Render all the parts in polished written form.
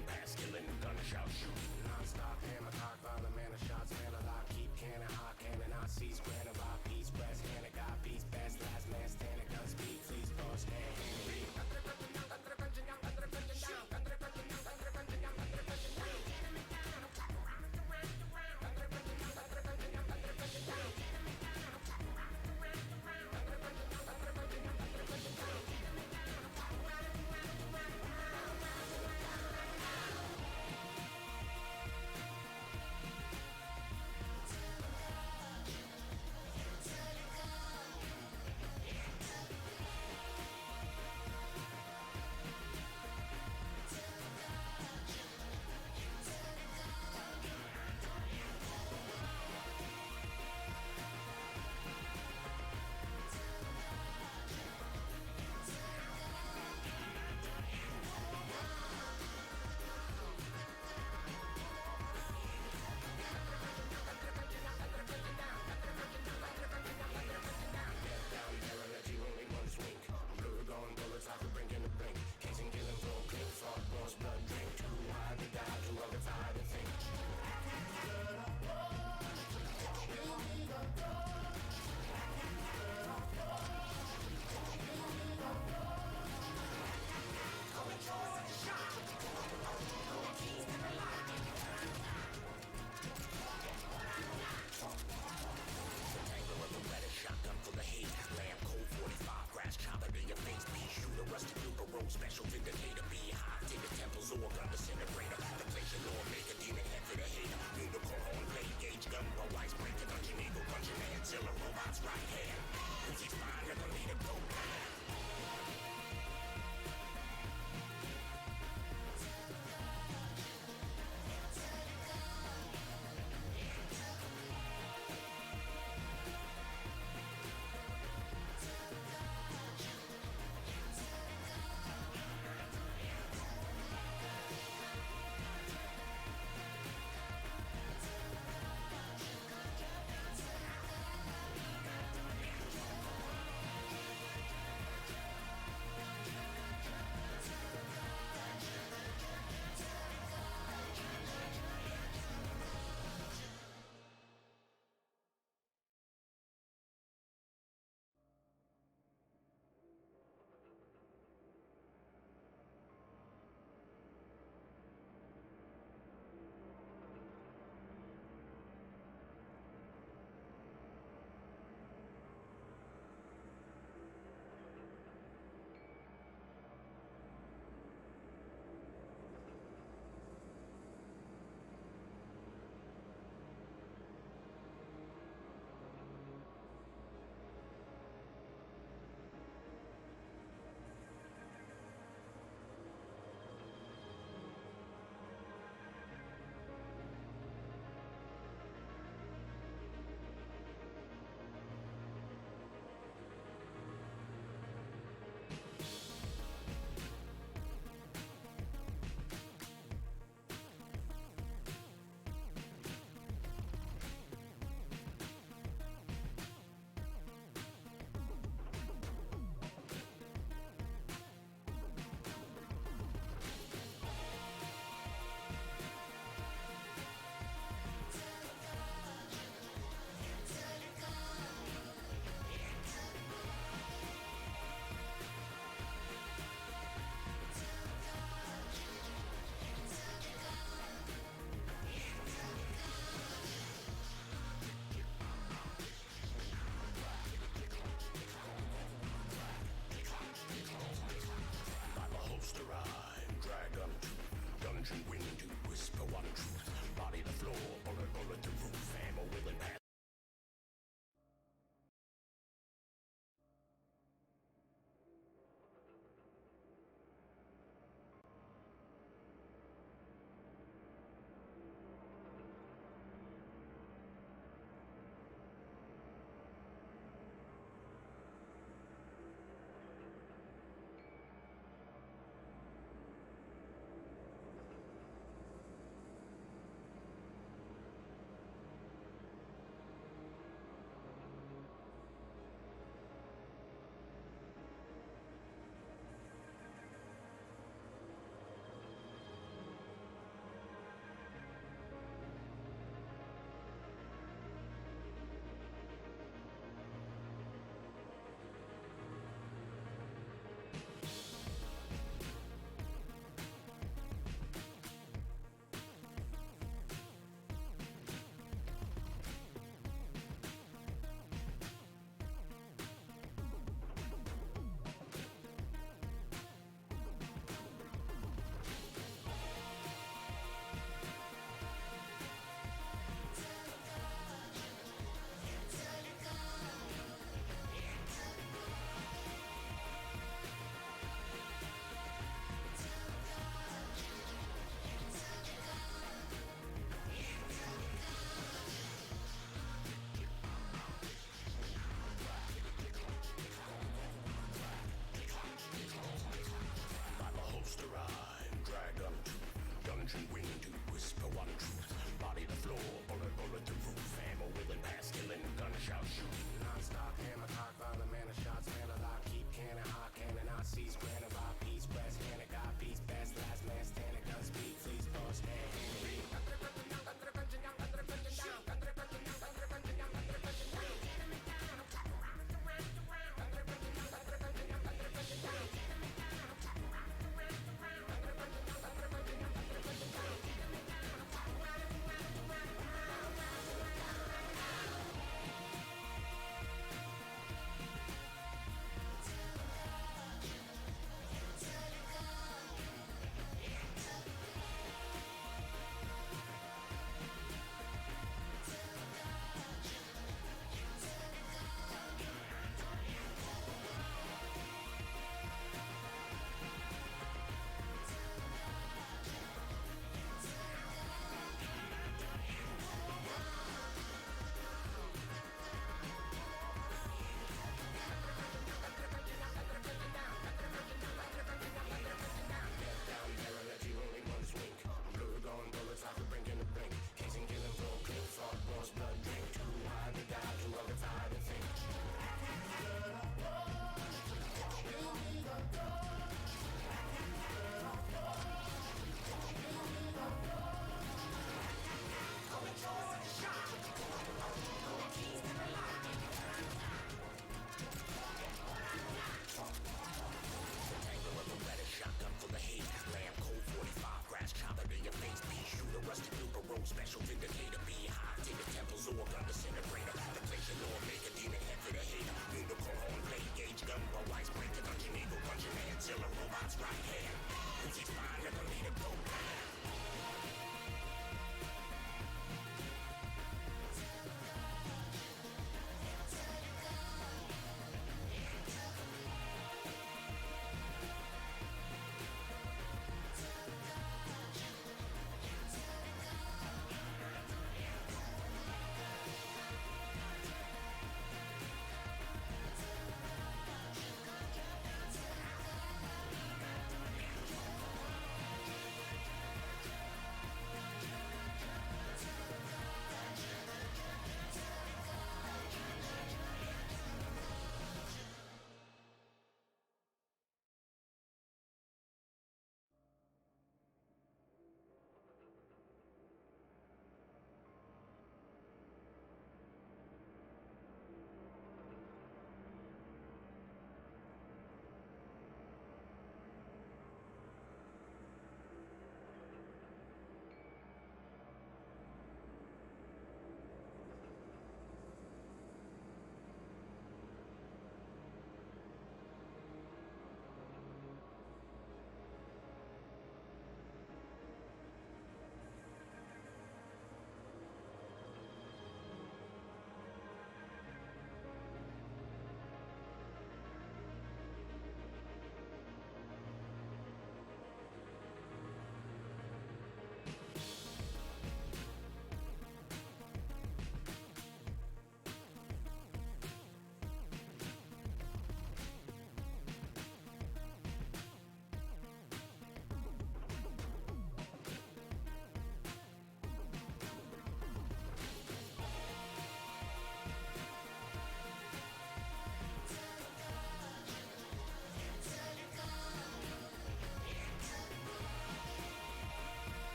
killing, pass killing, gunshot shooting. Non-stop hammer cock, violent man of shots, man alive. Keep cannon, hot cannon, I seize granite by peace, press, cannon, got peace, best, last man standing, gun speed, please, boss, hand, read. Enter the Gungeon, enter the Gungeon, enter the Gungeon, enter the Gungeon, enter the Gungeon, enter the Gungeon.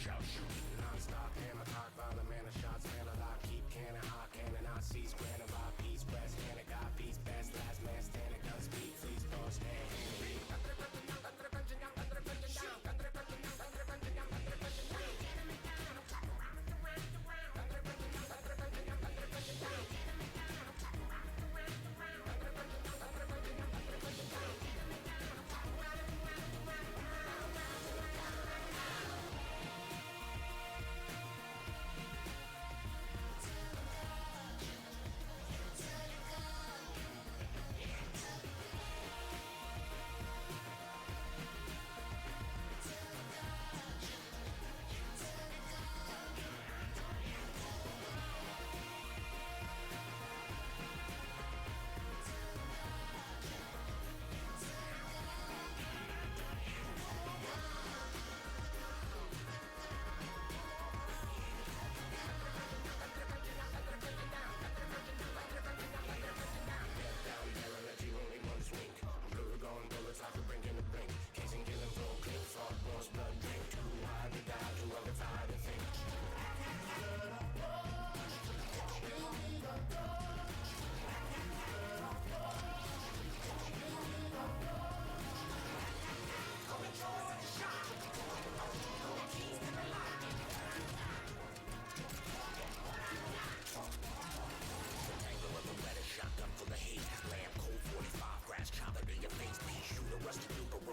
shall shoot. Non-stop hammer, cock, violent manner shots, man alive, keep cannon, hot cannon, I seize, granted by peace, press, cannon, got peace, best, last man standing, gun speed, please, boss, hand, read.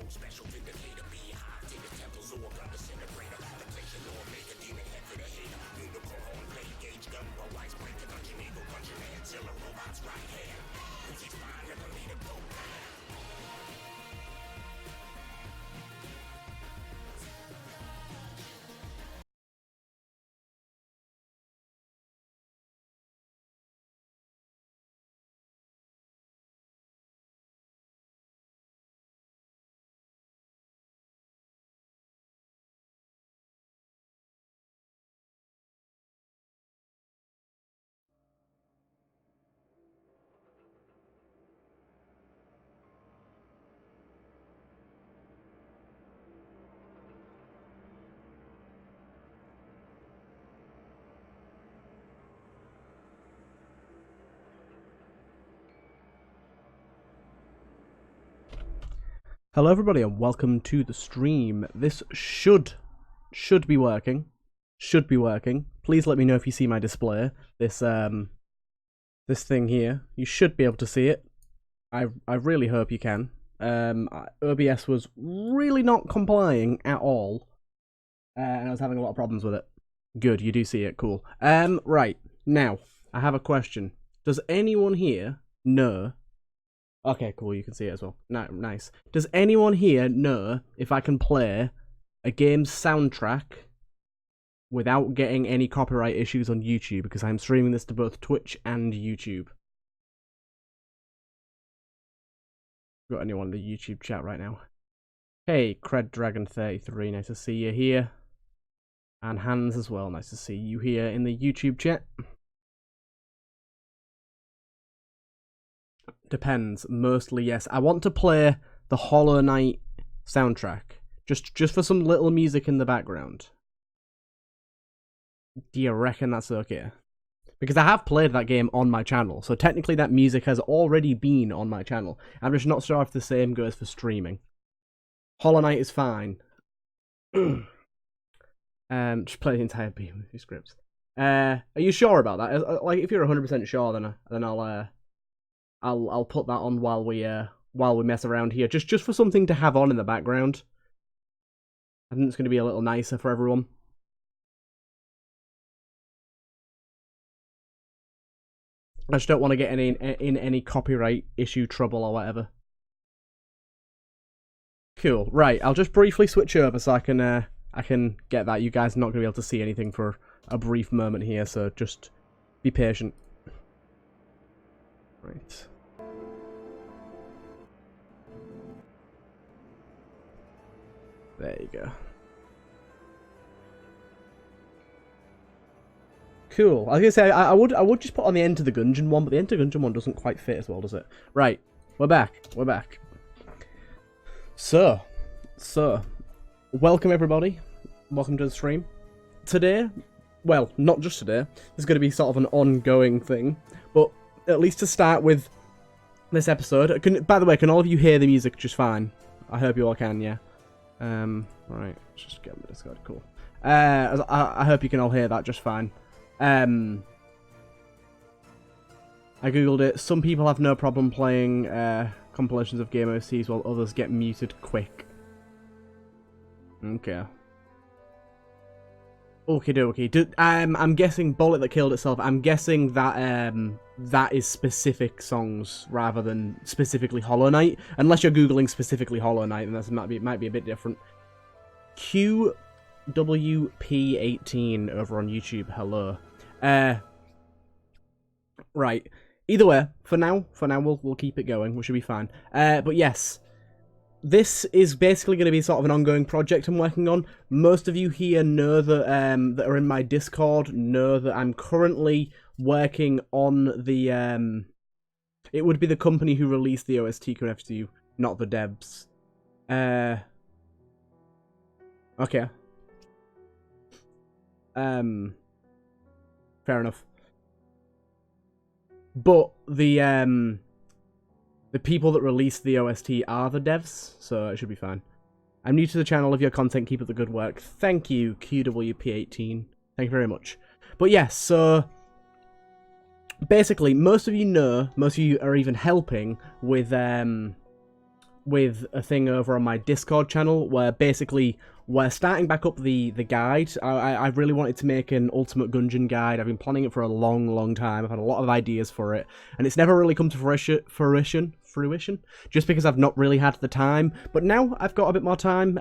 Special vindicator, be hot in the temples or gun disintegrator. The place of law, make a demon head for the hater. Unicorn horn, blade, gauge, gun, roll, ice, break a dungeon, eagle, punch, man, zilla, robots, right hand. Who's he fine, never lead a go. Hello everybody and welcome to the stream. This should be working. Should be working. Please let me know if you see my display. This this thing here. You should be able to see it. I really hope you can. OBS was really not complying at all. And I was having a lot of problems with it. Good, you do see it, cool. Right, now, I have a question. Does anyone here know... Okay, cool, you can see it as well. No, nice. Does anyone here know if I can play a game's soundtrack without getting any copyright issues on YouTube? Because I'm streaming this to both Twitch and YouTube. Got anyone in the YouTube chat right now? Hey, CredDragon33, nice to see you here. And Hans as well, nice to see you here in the YouTube chat. Depends, mostly yes. I want to play the Hollow Knight soundtrack, just for some little music in the background. Do you reckon that's okay? Because I have played that game on my channel, so technically that music has already been on my channel. I'm just not sure if the same goes for streaming. Hollow Knight is fine. Just play the entire BMV scripts. Are you sure about that? Like, if you're 100% sure, then I'll put that on while we mess around here, just for something to have on in the background. I think it's going to be a little nicer for everyone. I just don't want to get in any copyright issue trouble or whatever. Cool. Right, I'll just briefly switch over so I can get that. You guys are not going to be able to see anything for a brief moment here, so just be patient. Right. There you go. Cool. I was gonna say I would just put on the Enter the Gungeon one, but the Enter the Gungeon one doesn't quite fit as well, does it? Right. We're back. We're back. So welcome everybody. Welcome to the stream. today, well, not just today, there's going to be sort of an ongoing thing, but at least to start with this episode, by the way, can all of you hear the music just fine? I hope you all can, yeah. Right, let's just get my Discord, cool. I hope you can all hear that just fine. I googled it. Some people have no problem playing compilations of game OSTs while others get muted quick. Okay. Okie dokie. I'm guessing Bullet That Killed Itself. I'm guessing that that is specific songs rather than specifically Hollow Knight. Unless you're googling specifically Hollow Knight, then that might be a bit different. QWP18 over on YouTube. Hello. Right. Either way, for now we'll keep it going. We should be fine. But yes, this is basically going to be sort of an ongoing project I'm working on. Most of you here know that that are in my Discord know that I'm currently working on the it would be the company who released the OST connected to you, not the devs. Okay. Fair enough. But the people that released the OST are the devs, so it should be fine. I'm new to the channel. Love your content. Keep up the good work. Thank you, QWP18. Thank you very much. But yes, so basically, most of you are even helping with a thing over on my Discord channel where basically we're starting back up the guide. I really wanted to make an Ultimate Gungeon guide. I've been planning it for a long time. I've had a lot of ideas for it, and it's never really come to fruition, just because I've not really had the time. But now I've got a bit more time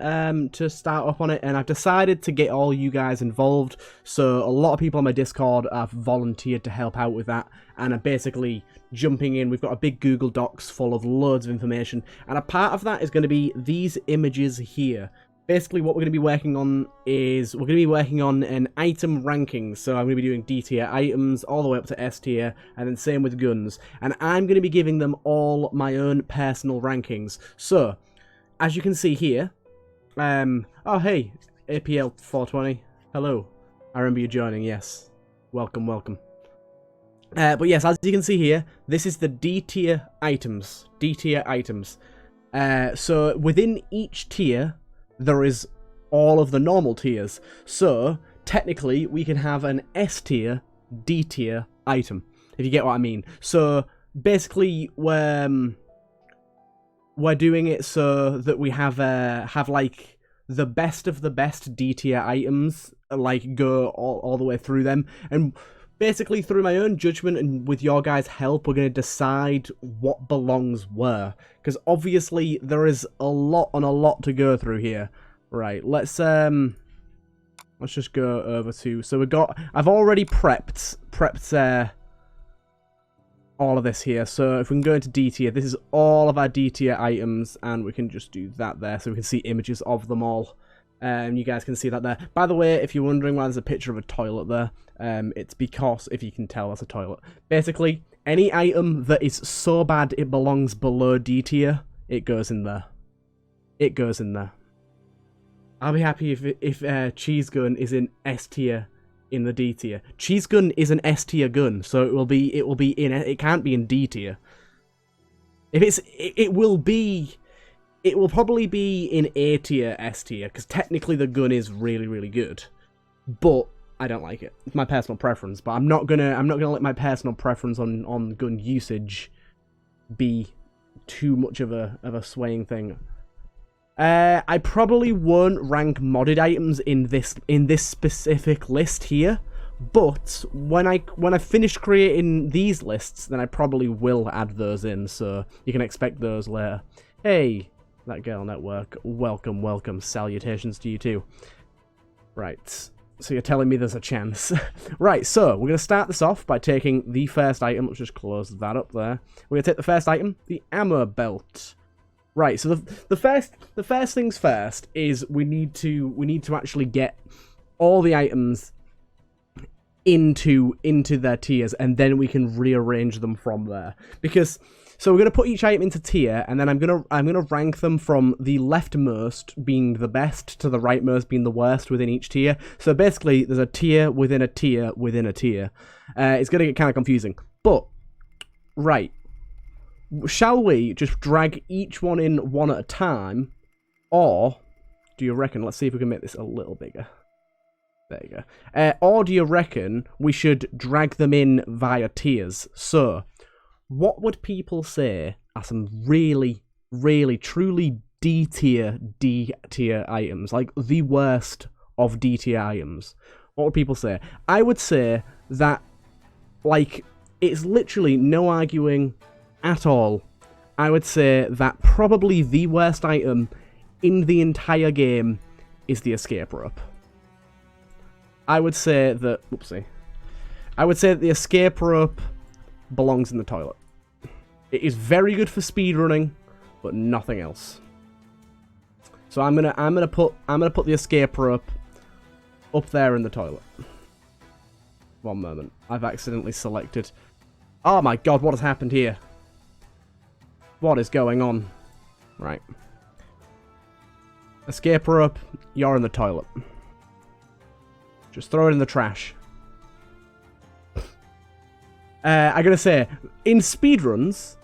to start up on it, and I've decided to get all you guys involved. So a lot of people on my Discord have volunteered to help out with that, and are basically jumping in. We've got a big Google Docs full of loads of information, and a part of that is going to be these images here. Basically, what we're going to be working on is we're going to be working on an item ranking. So I'm going to be doing D tier items all the way up to S tier, and then same with guns. And I'm going to be giving them all my own personal rankings. So, as you can see here, oh hey, APL 420, hello. I remember you joining. Yes, welcome. But yes, as you can see here, this is the D tier items. So within each tier, there is all of the normal tiers. So, technically, we can have an S tier, D tier item, if you get what I mean. So, basically, we're doing it so that we have like, the best of the best D tier items, like, go all the way through them. And basically, through my own judgment and with your guys' help, we're going to decide what belongs where. Because obviously, there is a lot to go through here. Right, let's just go over to... So I've already prepped all of this here. So if we can go into D tier, this is all of our D tier items, and we can just do that there so we can see images of them all. You guys can see that there. By the way, if you're wondering why there's a picture of a toilet there, it's because, if you can tell, that's a toilet. Basically, any item that is so bad it belongs below D tier, it goes in there. It goes in there. I'll be happy if Cheese Gun is in S tier in the D tier. Cheese Gun is an S tier gun, so it will be in it can't be in D tier. If it's it will probably be in A tier, S tier, because technically the gun is really good, but I don't like it. It's my personal preference, but I'm not gonna let my personal preference on gun usage be too much of a swaying thing. I probably won't rank modded items in this specific list here, but when I finish creating these lists, then I probably will add those in, so you can expect those later. Hey, That Girl Network, welcome, salutations to you too. Right, so you're telling me there's a chance. Right, so we're going to start this off by taking the first item. Let's just close that up there. We're going to take the first item, the Amaura Belt. Right, so the first things first is we need to actually get all the items into their tiers, and then we can rearrange them from there. Because So we're gonna put each item into tier, and then I'm gonna rank them from the leftmost being the best to the rightmost being the worst within each tier. So basically, there's a tier within a tier within a tier. It's gonna get kind of confusing, but right. Shall we just drag each one in one at a time, or do you reckon? Let's see if we can make this a little bigger. There you go. Or do you reckon we should drag them in via tiers? So, what would people say are some really, really, truly D tier items? Like, the worst of D tier items. What would people say? I would say that, like, it's literally no arguing at all. I would say that probably the worst item in the entire game is the escape rope. I would say that... Oopsie. I would say that the escape rope belongs in the toilet. It is very good for speedrunning, but nothing else. So I'm gonna put the escape rope up there in the toilet. One moment. I've accidentally selected... Oh my god, what has happened here? What is going on? Right. Escape rope, you're in the toilet. Just throw it in the trash. I gotta say, in speedruns,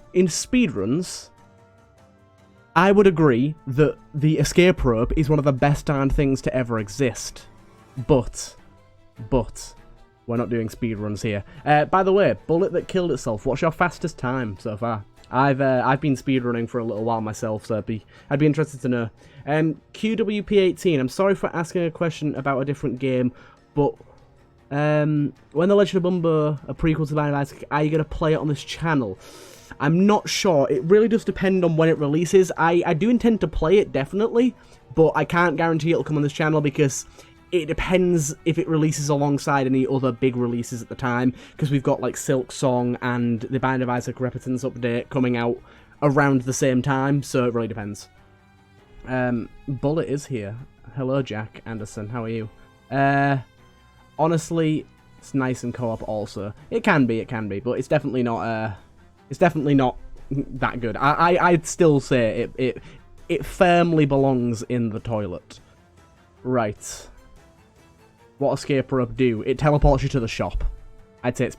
I would agree that the escape rope is one of the best darn things to ever exist. But, we're not doing speedruns here. By the way, bullet that killed itself, what's your fastest time so far? I've been speedrunning for a little while myself, so I'd be interested to know. QWP18, I'm sorry for asking a question about a different game, but when The Legend of Bumbo, a prequel to Line of Isaac, are you going to play it on this channel? I'm not sure. It really does depend on when it releases. I do intend to play it, definitely, but I can't guarantee it'll come on this channel because it depends if it releases alongside any other big releases at the time, because we've got like Silk Song and the Band of Isaac Repetence update coming out around the same time, so it really depends. Bullet is here. Hello, Jack Anderson. How are you? Honestly, it's nice and co-op also. It can be, but it's definitely not. It's definitely not that good. I'd still say it firmly belongs in the toilet. Right. What escape rope do? It teleports you to the shop. I'd say it's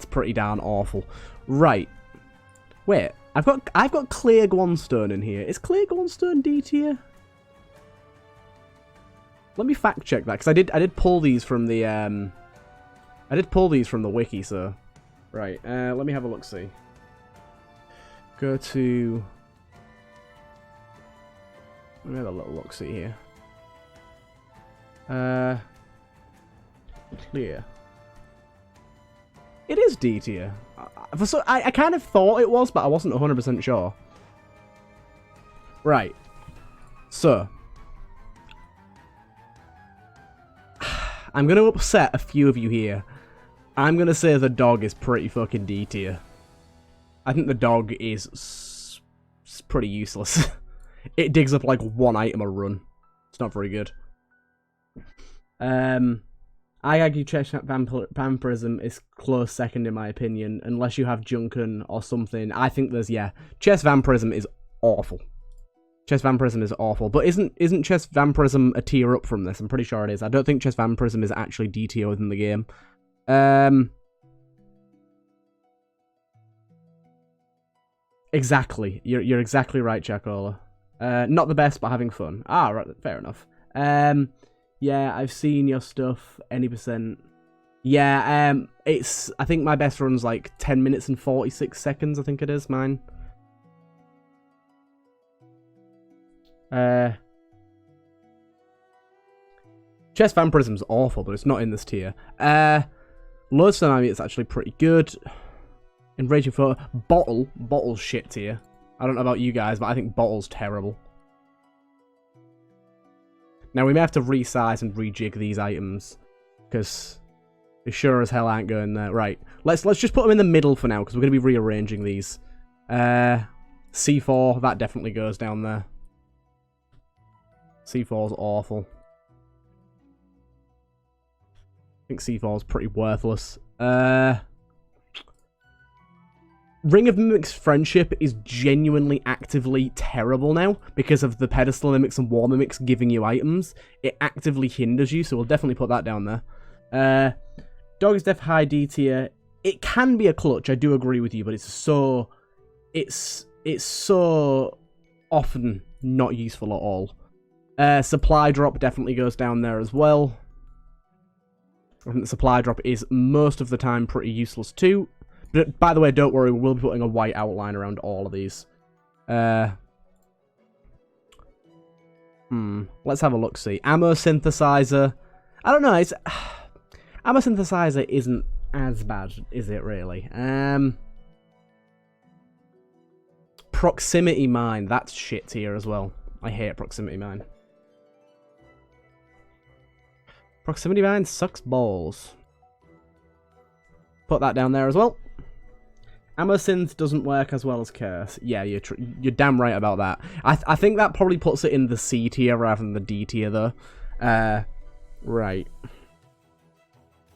pretty darn awful. Right. Wait, I've got clear Guanstone in here. Is clear Guanstone D tier? Let me fact check that, because I did pull these from the wiki, so right. Let me have a look see. Go to, let me have a little look see here. Clear. It is D tier. I kind of thought it was, but I wasn't 100% sure. Right. So, I'm going to upset a few of you here. I'm going to say the dog is pretty fucking D tier. I think the dog is pretty useless. It digs up like one item a run. It's not very good. I argue chest vampirism is close second in my opinion, unless you have Junken or something. I think there's, yeah, chest vampirism is awful. Chest vampirism is awful, but isn't chest vampirism a tier up from this? I'm pretty sure it is. I don't think chest vampirism is actually D tier within the game. Exactly. You're exactly right, Chacola. Not the best, but having fun. Ah, right, fair enough. Yeah, I've seen your stuff, any percent. Yeah, I think my best run's like 10 minutes and 46 seconds, I think it is, mine. Chest vampirism's awful, but it's not in this tier. Lodestone it's actually pretty good. Enraging Photo. Bottle's shit tier. I don't know about you guys, but I think Bottle's terrible. Now, we may have to resize and rejig these items, because they sure as hell aren't going there. Right, let's just put them in the middle for now, because we're going to be rearranging these. C4, that definitely goes down there. C4's awful. I think C4's pretty worthless. Ring of Mimics Friendship is genuinely actively terrible now because of the Pedestal Mimics and War Mimics giving you items. It actively hinders you, so we'll definitely put that down there. Dog's Def High D tier. It can be a clutch, I do agree with you, but it's so often not useful at all. Supply Drop definitely goes down there as well. I think the Supply Drop is most of the time pretty useless too. But by the way, don't worry, we'll be putting a white outline around all of these. Let's have a look, see. Ammo Synthesizer. I don't know, Ammo Synthesizer isn't as bad, is it really? Proximity Mine, that's shit tier as well. I hate Proximity Mine. Proximity Mine sucks balls. Put that down there as well. Ammo Synth doesn't work as well as Curse. Yeah, you're damn right about that. I think that probably puts it in the C tier rather than the D tier, though. Right.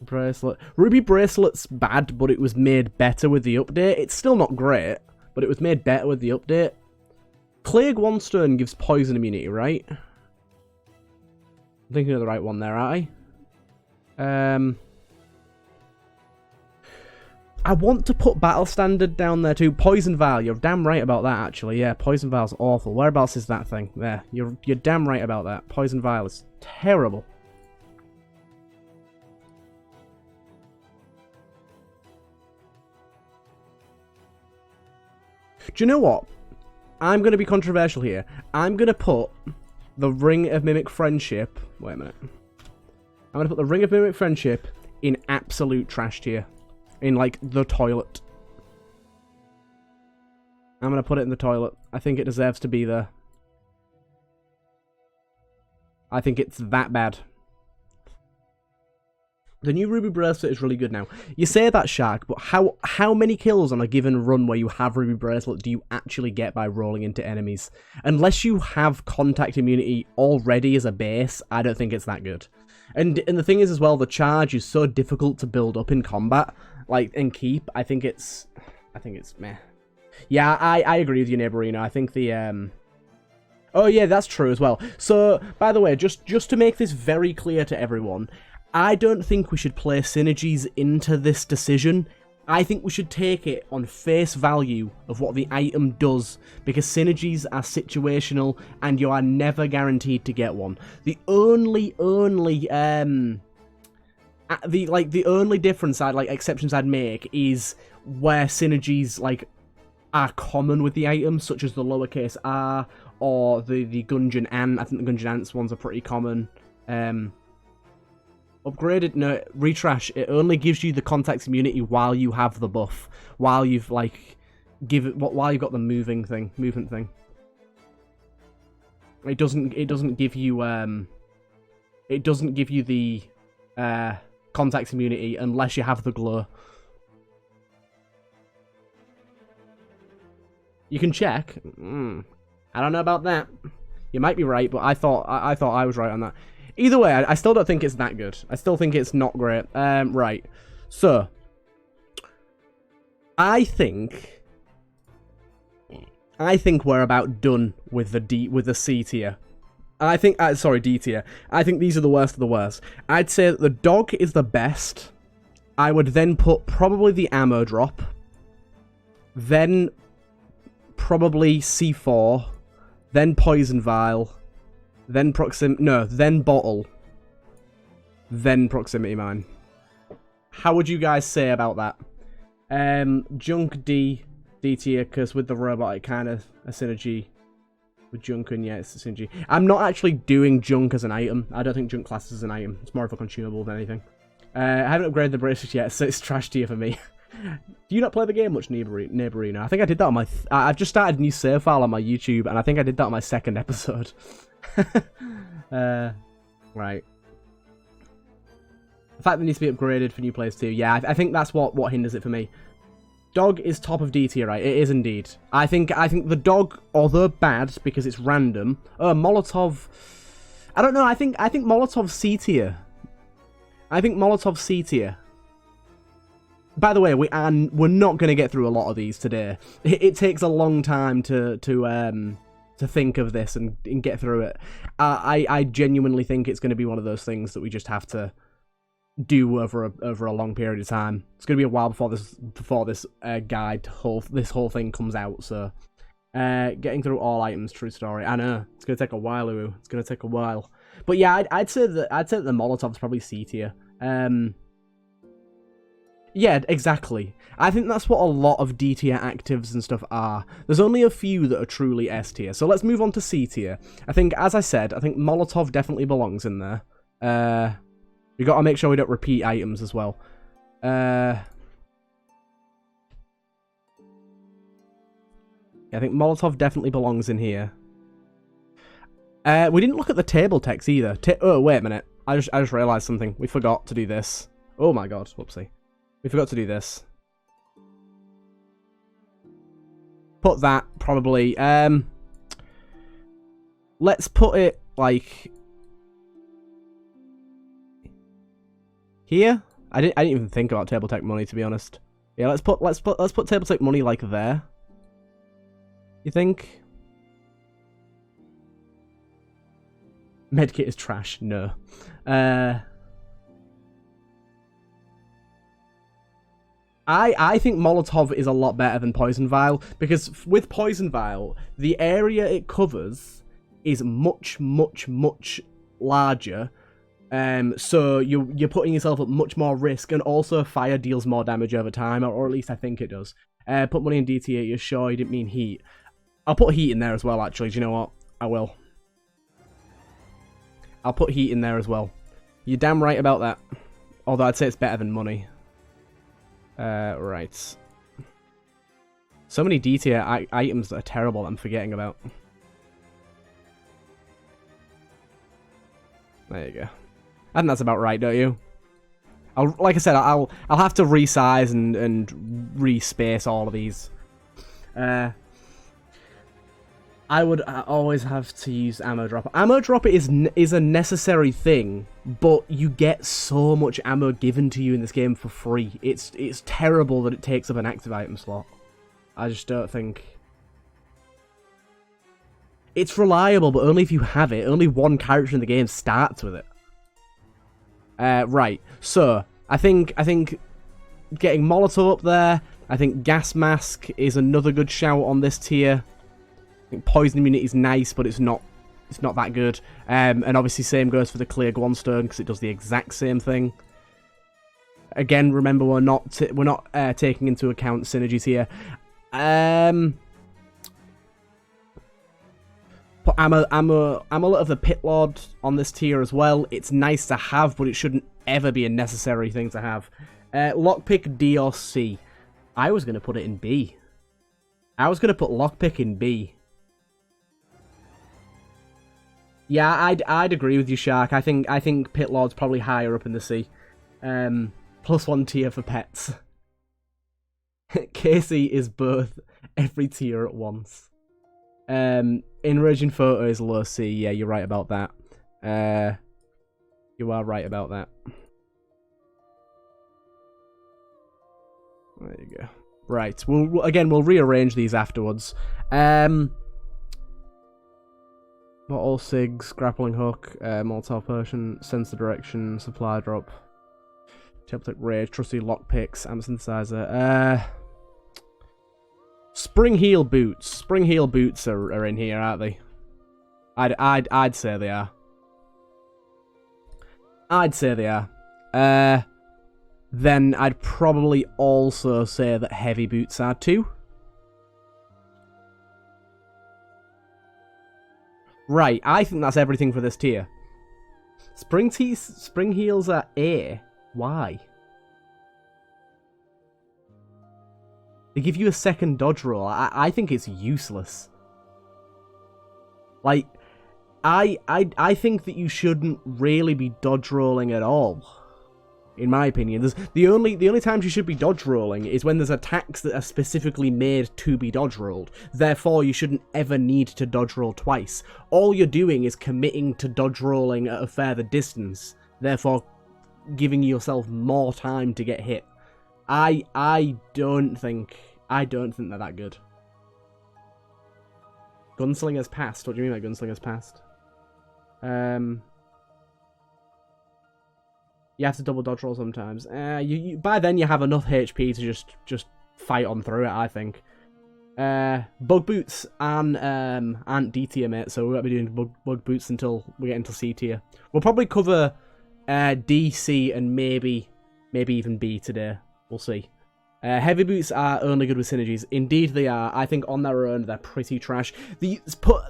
Bracelet. Ruby Bracelet's bad, but it was made better with the update. It's still not great, but it was made better with the update. Plague One Stone gives poison immunity, right? I'm thinking of the right one there, aren't I? I want to put Battle Standard down there too. Poison Vial, you're damn right about that, actually. Yeah, Poison Vial's awful. Whereabouts is that thing? There, you're damn right about that. Poison Vial is terrible. Do you know what? I'm going to be controversial here. I'm going to put the Ring of Mimic Friendship... Wait a minute. I'm going to put the Ring of Mimic Friendship in absolute trash tier. In, like, the toilet. I'm going to put it in the toilet. I think it deserves to be there. I think it's that bad. The new Ruby Bracelet is really good now. You say that, Shark, but how many kills on a given run where you have Ruby Bracelet do you actually get by rolling into enemies? Unless you have contact immunity already as a base, I don't think it's that good. And the thing is as well, the charge is so difficult to build up in combat, like, and keep. I think it's meh. Yeah, I agree with you, Neighborino. I think the oh yeah, that's true as well. So, by the way, just to make this very clear to everyone, I don't think we should play synergies into this decision. I think we should take it on face value of what the item does, because synergies are situational and you are never guaranteed to get one. The only difference exceptions I'd make is where synergies are common with the items, such as the lowercase r or the Gungeon Ant. I think the Gungeon Ants ones are pretty common. Upgraded, no, retrash, it only gives you the contact immunity while you have the buff. While you've, while you've got the movement thing. It doesn't give you, the, contact immunity unless you have the glow. You can check. I don't know about that. You might be right, but I thought I was right on that. Either way, I still don't think it's that good. I still think it's not great. Right. So, I think we're about done with the C tier. I think, sorry, D tier. I think these are the worst of the worst. I'd say that the dog is the best. I would then put probably the ammo drop. Then probably C4. Then poison vial. Then then bottle. Then proximity mine. How would you guys say about that? Junk D tier, because with the robot it kind of a synergy. With junk and yeah, it's a synergy. I'm not actually doing junk as an item. I don't think junk classes as an item. It's more of a consumable than anything. I haven't upgraded the bracelet yet, so it's trash tier for me. Do you not play the game much, Neighborino? I think I did that on my... I've just started a new save file on my YouTube, and I think I did that on my second episode. Right. The fact that it needs to be upgraded for new players too. Yeah, I think that's what hinders it for me. Dog is top of D tier, right? It is indeed. I think the dog, although bad because it's random. Molotov. I don't know. I think Molotov C tier. I think Molotov C tier. By the way, we're not going to get through a lot of these today. It takes a long time to think of this and get through it. I genuinely think it's going to be one of those things that we just have to do over a long period of time. It's going to be a while before this this whole thing comes out. So, getting through all items, true story. I know it's going to take a while, Uwu. It's going to take a while. But yeah, I'd say that the Molotov's probably C tier. Yeah, exactly. I think that's what a lot of D tier actives and stuff are. There's only a few that are truly S tier. So let's move on to C tier. I think, as I said, I think Molotov definitely belongs in there. We got to make sure we don't repeat items as well. Yeah, I think Molotov definitely belongs in here. We didn't look at the table text either. Oh, wait a minute. I just realised something. We forgot to do this. Oh my god, whoopsie. We forgot to do this. Put that, probably. Let's put it, like... here? I didn't even think about table tech money, to be honest. Yeah, let's put table tech money, like, there. You think? Medkit is trash. No. I think Molotov is a lot better than Poison Vial, because with Poison Vial, the area it covers is much, much, much larger. So you're putting yourself at much more risk, and also fire deals more damage over time, or at least I think it does. Put money in DT8, you're sure you didn't mean heat. I'll put heat in there as well, actually. Do you know what? I will. I'll put heat in there as well. You're damn right about that. Although I'd say it's better than money. Right. So many D tier items that are terrible that I'm forgetting about. There you go. I think that's about right, don't you? Like I said, I'll have to resize and respace all of these. I would always have to use ammo dropper. Ammo dropper is a necessary thing, but you get so much ammo given to you in this game for free. It's terrible that it takes up an active item slot. I just don't think... It's reliable, but only if you have it. Only one character in the game starts with it. Right, so, I think getting Molotov up there, I think Gas Mask is another good shout on this tier. I think Poison Immunity is nice, but it's not that good. And obviously same goes for the Clear Guanstone, because it does the exact same thing. Again, remember, we're not taking into account synergies here. Put Amulet of the Pit Lord on this tier as well. It's nice to have, but it shouldn't ever be a necessary thing to have. Lockpick D or C. I was going to put it in B. I was going to put Lockpick in B. Yeah, I'd agree with you, Shark. I think Pit Lord's probably higher up in the C. +1 tier for pets. Casey is both every tier at once. Enraging Photo is low C. Yeah, you're right about that. You are right about that. There you go. Right. We'll rearrange these afterwards. Bottle, Sigs, Grappling Hook, Molotov Potion, Sensor Direction, Supply Drop, Tabletop Rage, Trusty Lockpicks, Amp Synthesizer. Spring Heel Boots. Spring Heel Boots are in here, aren't they? I'd say they are. I'd say they are. Then I'd probably also say that Heavy Boots are too. Right, I think that's everything for this tier. Spring Heels are A. Why? They give you a second dodge roll. I think it's useless. Like, I think that you shouldn't really be dodge rolling at all. In my opinion, the only times you should be dodge rolling is when there's attacks that are specifically made to be dodge rolled. Therefore, you shouldn't ever need to dodge roll twice. All you're doing is committing to dodge rolling at a further distance, therefore giving yourself more time to get hit. I don't think they're that good. Gunslinger's past. What do you mean by Gunslinger's past? You have to double dodge roll sometimes. You by then you have enough HP to just fight on through it, I think. Bug boots aren't D tier, mate, so we won't be doing bug boots until we get into C tier. We'll probably cover D, C, and maybe even B today. We'll see. Heavy boots are only good with synergies. Indeed, they are. I think on their own they're pretty trash. The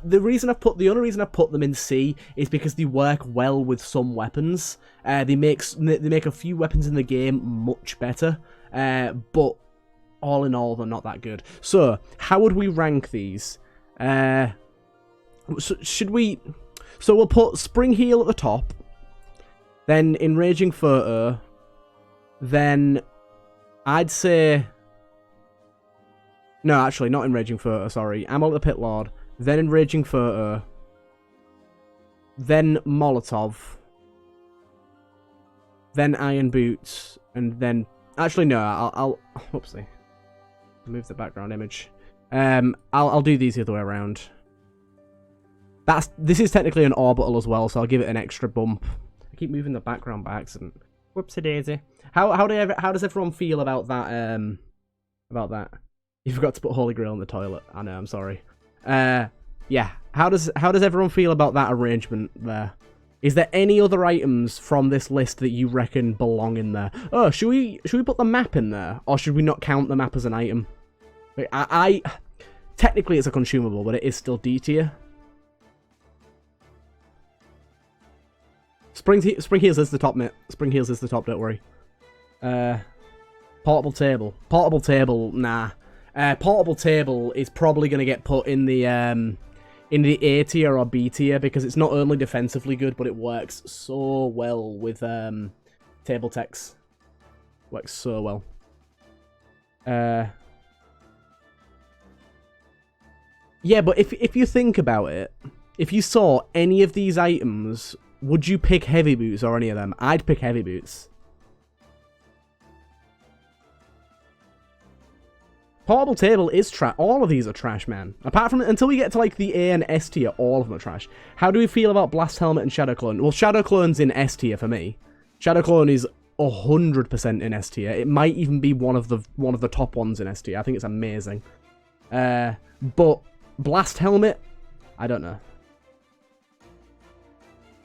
only reason I've put them in C is because they work well with some weapons. They make a few weapons in the game much better. But all in all, they're not that good. So how would we rank these? So we'll put Spring Heal at the top, then Enraging Photo, then I'd say... No, actually, not Enraging Photo, sorry. Amaura the Pit Lord, then Enraging Photo, then Molotov, then Iron Boots, and then... Actually, no, I'll whoopsie. Move the background image. I'll do these the other way around. This is technically an orbital as well, so I'll give it an extra bump. I keep moving the background by accident. Whoopsie daisy. How does everyone feel about that? About that? You forgot to put Holy Grail in the toilet. I know. I'm sorry. Yeah. How does everyone feel about that arrangement there? Is there any other items from this list that you reckon belong in there? Oh, should we put the map in there, or should we not count the map as an item? I technically it's a consumable, but it is still D tier. Spring Heals is the top, mate. Spring Heals is the top, don't worry. Portable table. Portable table, nah. Portable table is probably going to get put in the A tier or B tier because it's not only defensively good, but it works so well with table techs. Works so well. Yeah, but if you think about it, if you saw any of these items, would you pick Heavy Boots or any of them? I'd pick Heavy Boots. Portable table is trash. All of these are trash, man. Apart from until we get to like the A and S tier, all of them are trash. How do we feel about Blast Helmet and Shadow Clone? Well, Shadow Clone's in S tier for me. Shadow Clone is 100% in S tier. It might even be one of the top ones in S tier. I think it's amazing. But Blast Helmet, I don't know.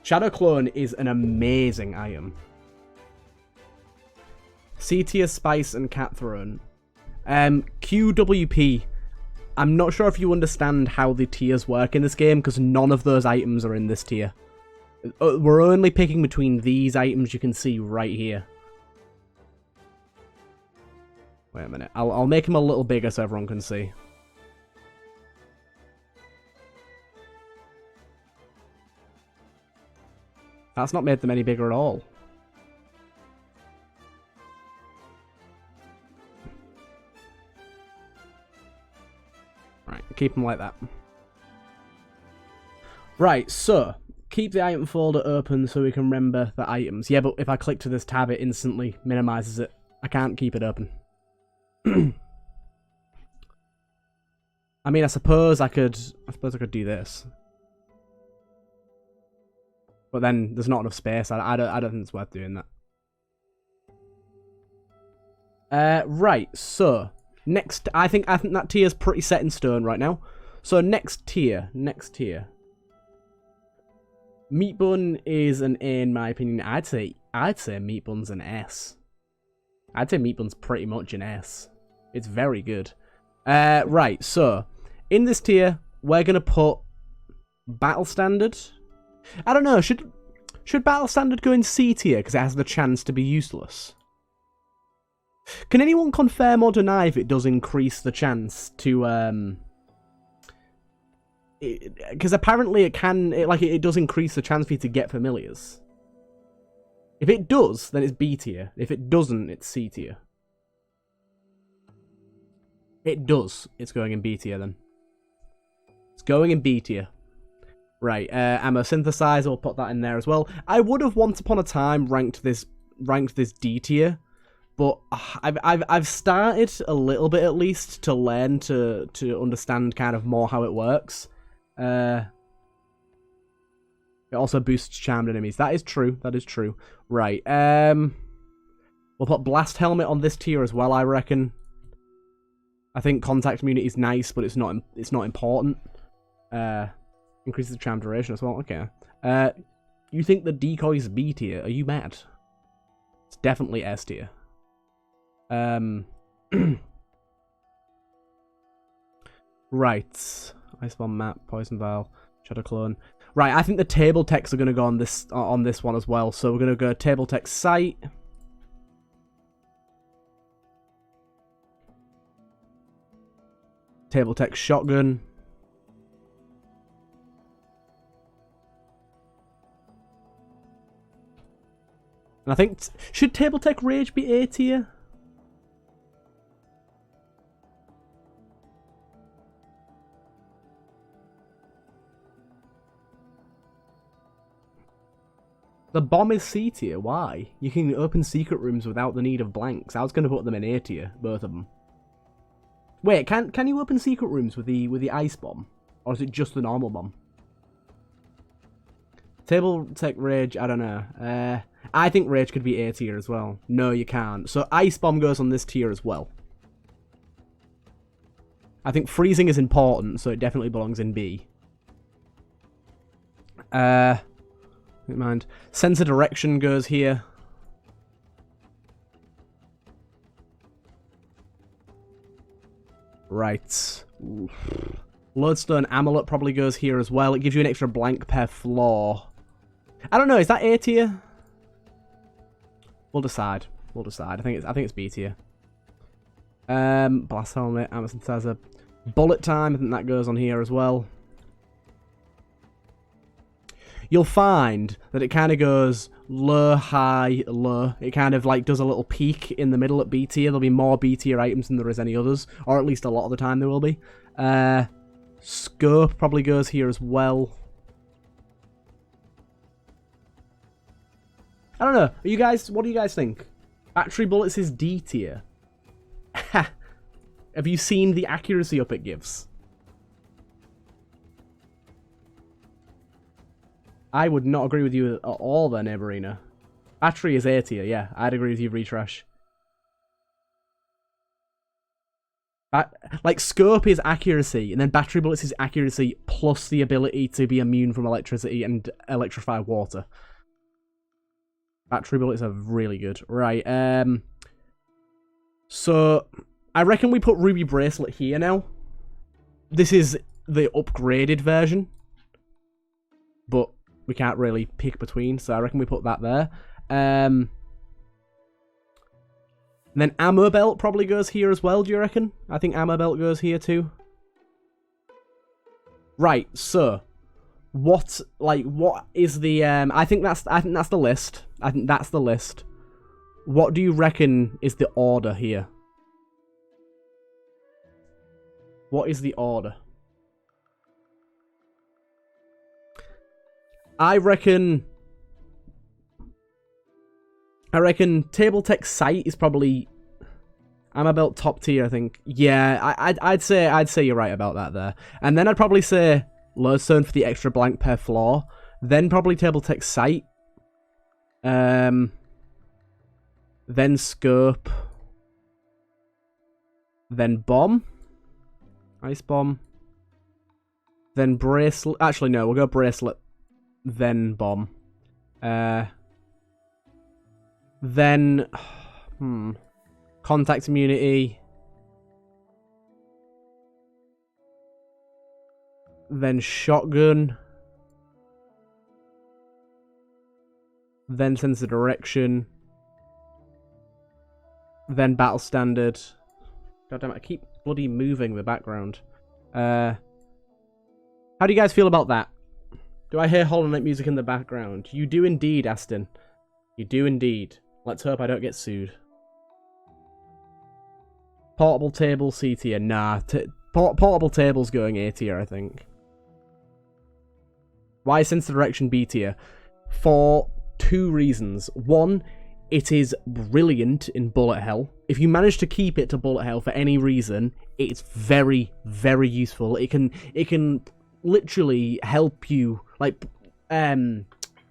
Shadow Clone is an amazing item. C tier Spice and Cat Throne. QWP, I'm not sure if you understand how the tiers work in this game, because none of those items are in this tier. We're only picking between these items you can see right here. Wait a minute, I'll make him a little bigger so everyone can see. That's not made them any bigger at all. Right, keep them like that. Right, so keep the item folder open so we can remember the items. Yeah, but if I click to this tab, it instantly minimizes it. I can't keep it open. I mean, I suppose I could do this. But then there's not enough space. I don't think it's worth doing that. Right, so next, I think that tier is pretty set in stone right now. So next tier. Meat Bun is an A in my opinion. I'd say Meat Bun's an S. I'd say Meat Bun's pretty much an S. It's very good. Right, so in this tier, we're gonna put Battle Standard. I don't know, should Battle Standard go in C tier because it has the chance to be useless? Can anyone confirm or deny if it does increase the chance to, because apparently it does increase the chance for you to get familiars. If it does, then it's B tier. If it doesn't, it's C tier. It does. It's going in B tier then. It's going in B tier. Right, ammo synthesizer, we'll put that in there as well. I would have once upon a time ranked this D tier, But I've started a little bit at least to learn to understand kind of more how it works. It also boosts charmed enemies. That is true. That is true. Right. We'll put Blast Helmet on this tier as well, I reckon. I think Contact Immunity is nice, but it's not important. Increases the charm duration as well. Okay. You think the Decoy's B tier? Are you mad? It's definitely S tier. Right. Ice Bomb Map, Poison Vial, Shadow Clone. Right, I think the table techs are going to go on this one as well. So we're going to go Table Tech Sight. Table Tech Shotgun. And I think... should Table Tech Rage be A tier? The bomb is C tier. Why? You can open secret rooms without the need of blanks. I was going to put them in A tier, both of them. Wait, can you open secret rooms with the ice bomb, or is it just the normal bomb? Table Tech Rage. I don't know. I think Rage could be A tier as well. No, you can't. So Ice Bomb goes on this tier as well. I think freezing is important, so it definitely belongs in B. Don't mind. Sense of Direction goes here. Right. Oof. Lodestone Amulet probably goes here as well. It gives you an extra blank per floor. I don't know. Is that A tier? We'll decide. We'll decide. I think it's B tier. Blast Helmet, Ammo Synthesizer, Bullet Time. I think that goes on here as well. You'll find that it kind of goes low, high, low. It kind of like does a little peak in the middle at B tier. There'll be more B tier items than there is any others, or at least a lot of the time there will be. Scope probably goes here as well. I don't know. Are you guys? What do you guys think? Battery Bullets is D tier. Have you seen the accuracy up it gives? I would not agree with you at all there, Neighborina. Battery is A tier, yeah. I'd agree with you, Retrash. Like, Scope is accuracy, and then Battery Bullets is accuracy plus the ability to be immune from electricity and electrify water. Battery Bullets are really good. Right, so, I reckon we put Ruby Bracelet here now. This is the upgraded version. But we can't really pick between, so I reckon we put that there. And then Amaura Belt probably goes here as well, do you reckon? I think Amaura Belt goes here too. Right, so what is the I think that's the list. I think that's the list. What do you reckon is the order here? What is the order? I reckon Table Tech Sight is probably Amaura Belt top tier, I think. Yeah, I'd say you're right about that there. And then I'd probably say Lodestone for the extra blank per floor. Then probably Table Tech Sight. Then Scope. Then Bomb. Ice Bomb. Then Bracelet. Actually, no, we'll go Bracelet. Then Bomb. Then Contact Immunity. Then Shotgun. Then Sense of Direction. Then Battle Standard. God damn it, I keep bloody moving the background. How do you guys feel about that? Do I hear Hollow Knight music in the background? You do indeed, Aston. You do indeed. Let's hope I don't get sued. Portable table, C tier. Nah, portable table's going A tier, I think. Why Sense of Direction B tier? For two reasons. One, It is brilliant in bullet hell. If you manage to keep it to bullet hell for any reason, it's very, very useful. It can literally help you, like,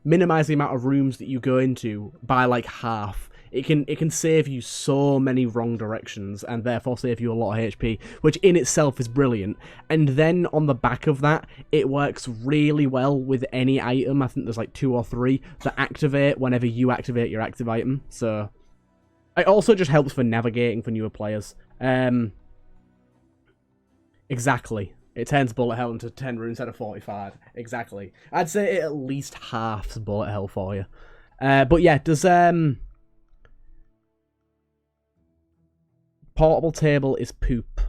minimize the amount of rooms that you go into by like half. It can save you so many wrong directions and therefore save you a lot of HP, which in itself is brilliant. And then on the back of that, it works really well with any item. I think there's like 2 or 3 that activate whenever you activate your active item. So it also just helps for navigating for newer players. Exactly. It turns bullet hell into 10 runes out of 45. Exactly. I'd say it at least halves bullet hell for you. But yeah, does portable table is poop?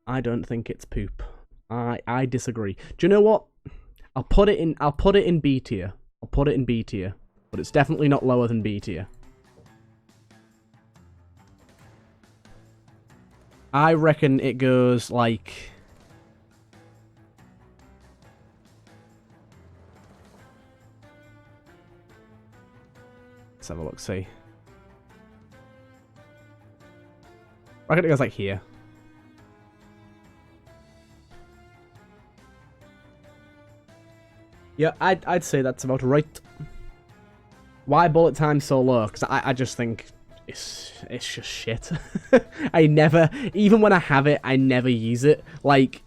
I don't think it's poop. I disagree. Do you know what? I'll put it in B tier. I'll put it in B tier. But it's definitely not lower than B tier. I reckon it goes like... Let's have a look, see. I reckon it goes like here. Yeah, I'd say that's about right. Why bullet time so low? Because I just think it's just shit. I never, even when I have it, I never use it. Like,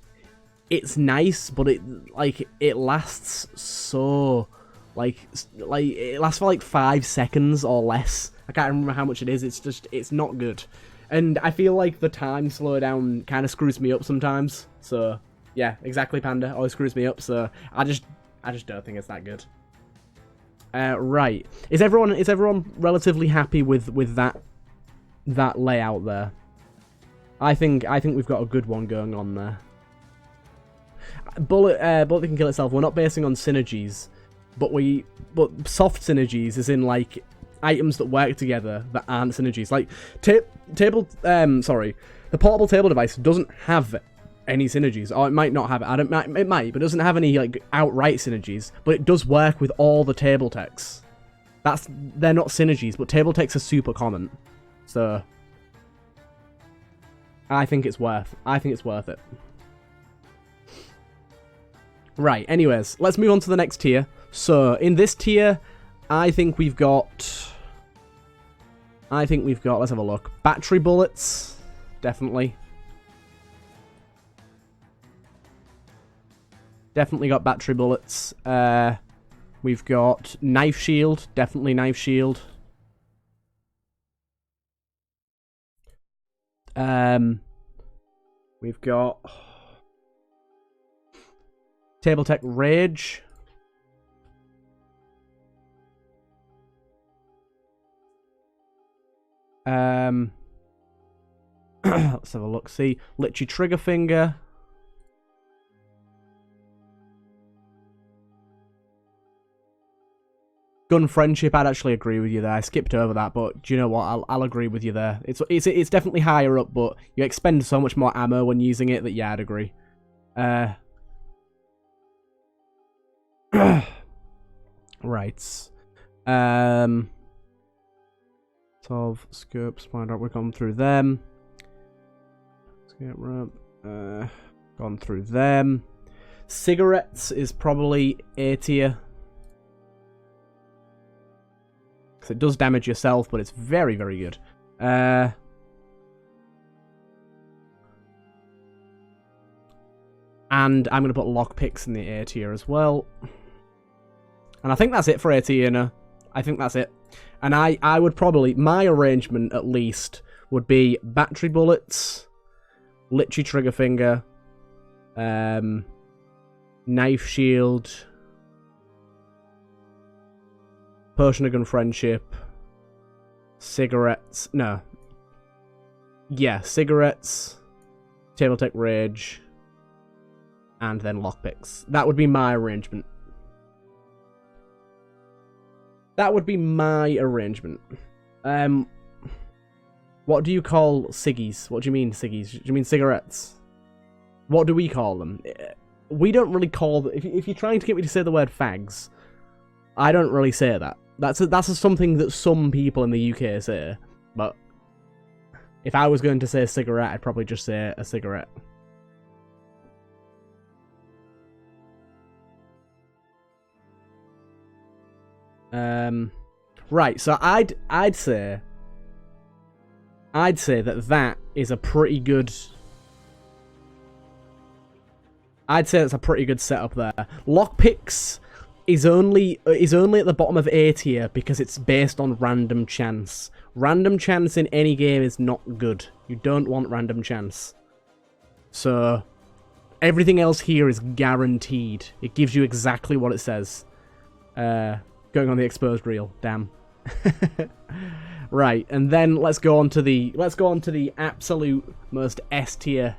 it's nice, but it lasts so... Like it lasts for like 5 seconds or less. I can't remember how much it is. It's not good. And I feel like the time slowdown kind of screws me up sometimes. So, yeah, exactly, Panda. Always screws me up. So, I just don't think it's that good. Right. Is everyone relatively happy with that layout there? I think we've got a good one going on there. Bullet that can kill itself. We're not basing on synergies, but soft synergies is in like items that work together that aren't synergies. Like the portable table device doesn't have any synergies, or it might not have it. It might, but it doesn't have any like outright synergies. But it does work with all the table techs. They're not synergies, but table techs are super common. So I think it's worth it. Right. Anyways, let's move on to the next tier. So in this tier, I think we've got. Let's have a look. Battery bullets, definitely. Definitely got battery bullets. We've got knife shield, definitely knife shield. We've got Table Tech Rage. Let's have a look. See, Litchi Trigger Finger. Gun Friendship, I'd actually agree with you there. I skipped over that, but do you know what? I'll agree with you there. It's definitely higher up, but you expend so much more ammo when using it that yeah, I'd agree. Right. Solve, scope, spider. We've gone through them. Escape ramp. Gone through them. Cigarettes is probably A tier. Because it does damage yourself, but it's very, very good. And I'm going to put lockpicks in the A tier as well. And I think that's it for A tier now. I think that's it. And I would probably, my arrangement at least, would be battery bullets, Litchi Trigger Finger, knife shield, Potion of Gun Friendship, cigarettes, no. Yeah, cigarettes, Table Tech Rage, and then lockpicks. That would be my arrangement. That would be my arrangement. What do you call ciggies? What do you mean ciggies? Do you mean cigarettes? What do we call them? We don't really call them... If you're trying to get me to say the word fags, I don't really say that. That's something that some people in the UK say, but if I was going to say a cigarette, I'd probably just say a cigarette. Right, so I'd say that is a pretty good. I'd say it's a pretty good setup there. Lockpicks is only at the bottom of A tier because it's based on random chance. Random chance in any game is not good. You don't want random chance. So everything else here is guaranteed. It gives you exactly what it says. Going on the exposed reel, damn. Right, and then let's go on to the absolute most S tier.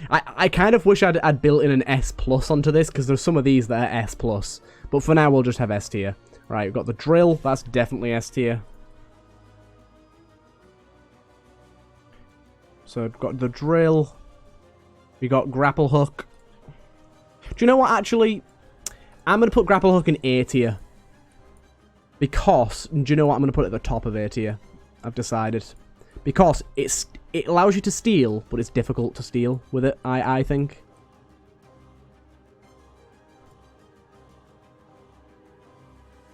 I kind of wish I'd built in an S plus onto this, because there's some of these that are S plus. But for now, we'll just have S tier. Right, we've got the drill. That's definitely S tier. So we've got the drill. We got grapple hook. Do you know what, actually? I'm going to put grapple hook in A tier. Because, do you know what I'm going to put at the top of A tier? I've decided. Because it allows you to steal, but it's difficult to steal with it, I think.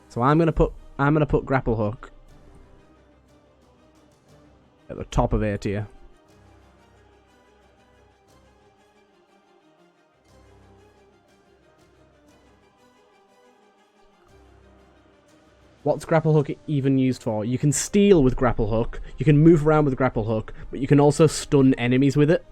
So I'm gonna put grapple hook at the top of A tier. What's grapple hook even used for? You can steal with grapple hook, you can move around with grapple hook, but you can also stun enemies with it.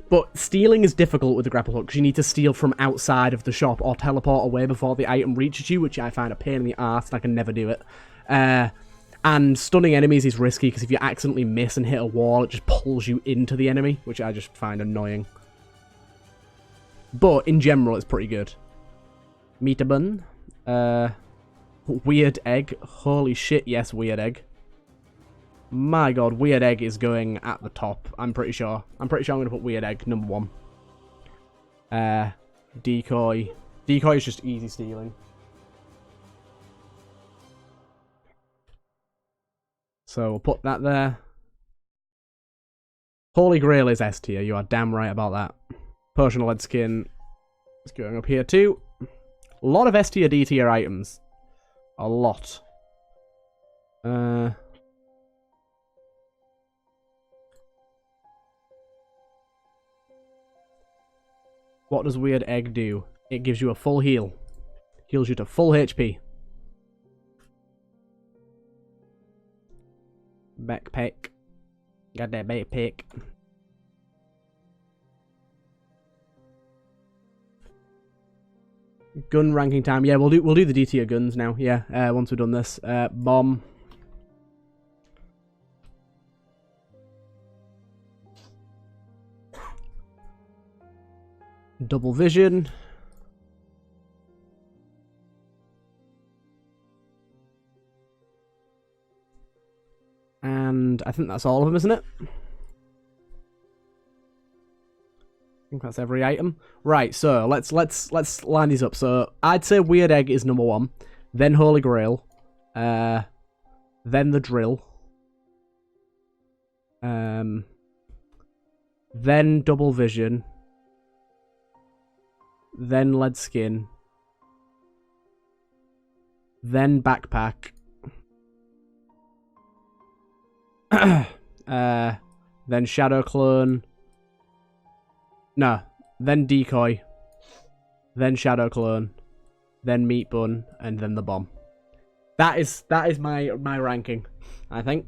But stealing is difficult with the grapple hook, because you need to steal from outside of the shop or teleport away before the item reaches you, which I find a pain in the arse, and I can never do it. And stunning enemies is risky, because if you accidentally miss and hit a wall, it just pulls you into the enemy, which I just find annoying. But, in general, it's pretty good. Meat bun. Weird egg. Holy shit, yes, weird egg. My god, weird egg is going at the top, I'm pretty sure. I'm going to put weird egg number 1. Decoy. Decoy is just easy stealing. So we'll put that there. Holy Grail is S tier, you are damn right about that. Potion of lead skin is going up here too. A lot of S tier, D tier items. A lot. What does weird egg do? It gives you a full heal. Heals you to full HP. Backpack. Got that backpack. Gun ranking time. Yeah, we'll do the D tier guns now. Yeah, once we've done this. Bomb. Double vision. And I think that's all of them, isn't it? I think that's every item. Right, so let's line these up. So I'd say weird egg is number 1, then Holy Grail, then the drill, then double vision, then lead skin, then backpack, then shadow clone. No, then decoy, then shadow clone, then meat bun, and then the bomb. That is my ranking, I think.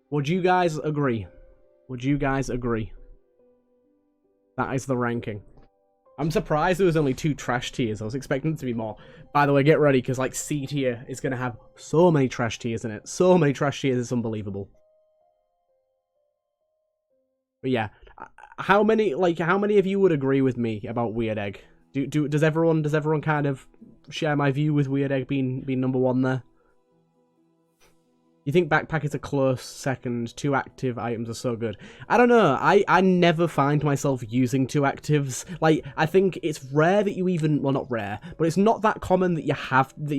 Would you guys agree? Would you guys agree? That is the ranking. I'm surprised there was only 2 trash tiers. I was expecting it to be more. By the way, get ready, because like C tier is going to have so many trash tiers in it. So many trash tiers, it's unbelievable. But yeah, how many of you would agree with me about weird egg? Does everyone kind of share my view with weird egg being number 1 there? You think backpack is a close second. 2 active items are so good. I don't know. I never find myself using 2 actives. Like, I think it's rare that you even... Well, not rare, but it's not that common that you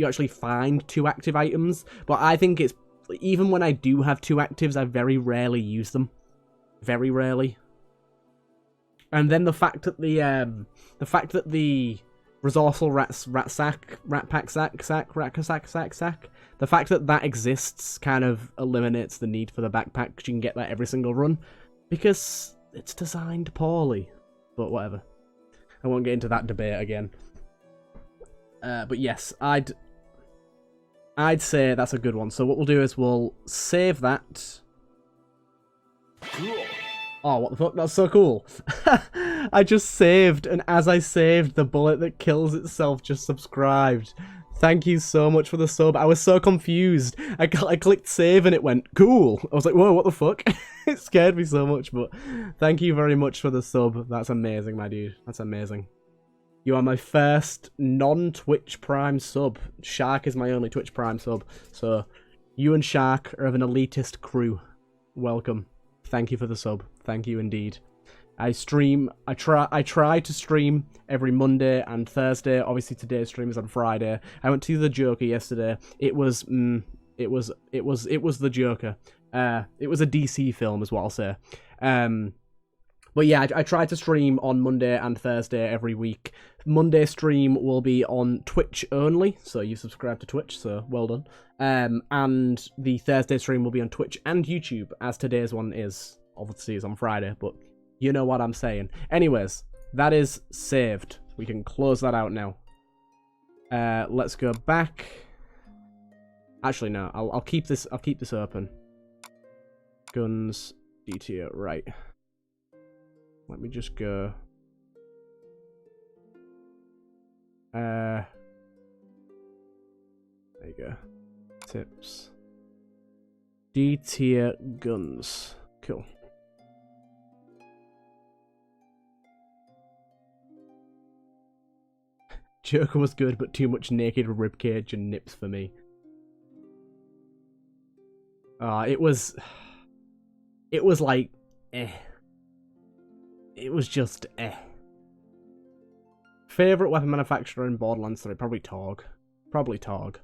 actually find 2 active items. But I think it's... Even when I do have 2 actives, I very rarely use them. Very rarely. And then the fact that the resourceful rat pack sack, the fact that that exists kind of eliminates the need for the backpack, because you can get that every single run, because it's designed poorly. But whatever. I won't get into that debate again. But yes, I'd say that's a good one. So what we'll do is we'll save that. Cool. Oh, what the fuck? That's so cool. I just saved, and as I saved, the bullet that kills itself just subscribed. Thank you so much for the sub. I was so confused. I clicked save and it went, cool. I was like, whoa, what the fuck? It scared me so much, but thank you very much for the sub. That's amazing, my dude. That's amazing. You are my first non-Twitch Prime sub. Shark is my only Twitch Prime sub. So, you and Shark are of an elitist crew. Welcome. Thank you for the sub. Thank you indeed. I try to stream every Monday and Thursday. Obviously today's stream is on Friday. I went to the Joker yesterday. It was the Joker. It was a DC film is what I'll say. But yeah, I try to stream on Monday and Thursday every week. Monday stream will be on Twitch only, so you subscribe to Twitch, so well done. And the Thursday stream will be on Twitch and YouTube, as today's one is. Obviously, it's on Friday, but you know what I'm saying. Anyways, that is saved. We can close that out now. Let's go back. Actually, no. I'll keep this. I'll keep this open. Guns, D tier, right. Let me just go. There you go. Tips. D tier guns. Cool. Joker was good, but too much naked ribcage and nips for me. It was like, eh. It was just, eh. Favourite weapon manufacturer in Borderlands 3? Probably Torg. Probably Torg.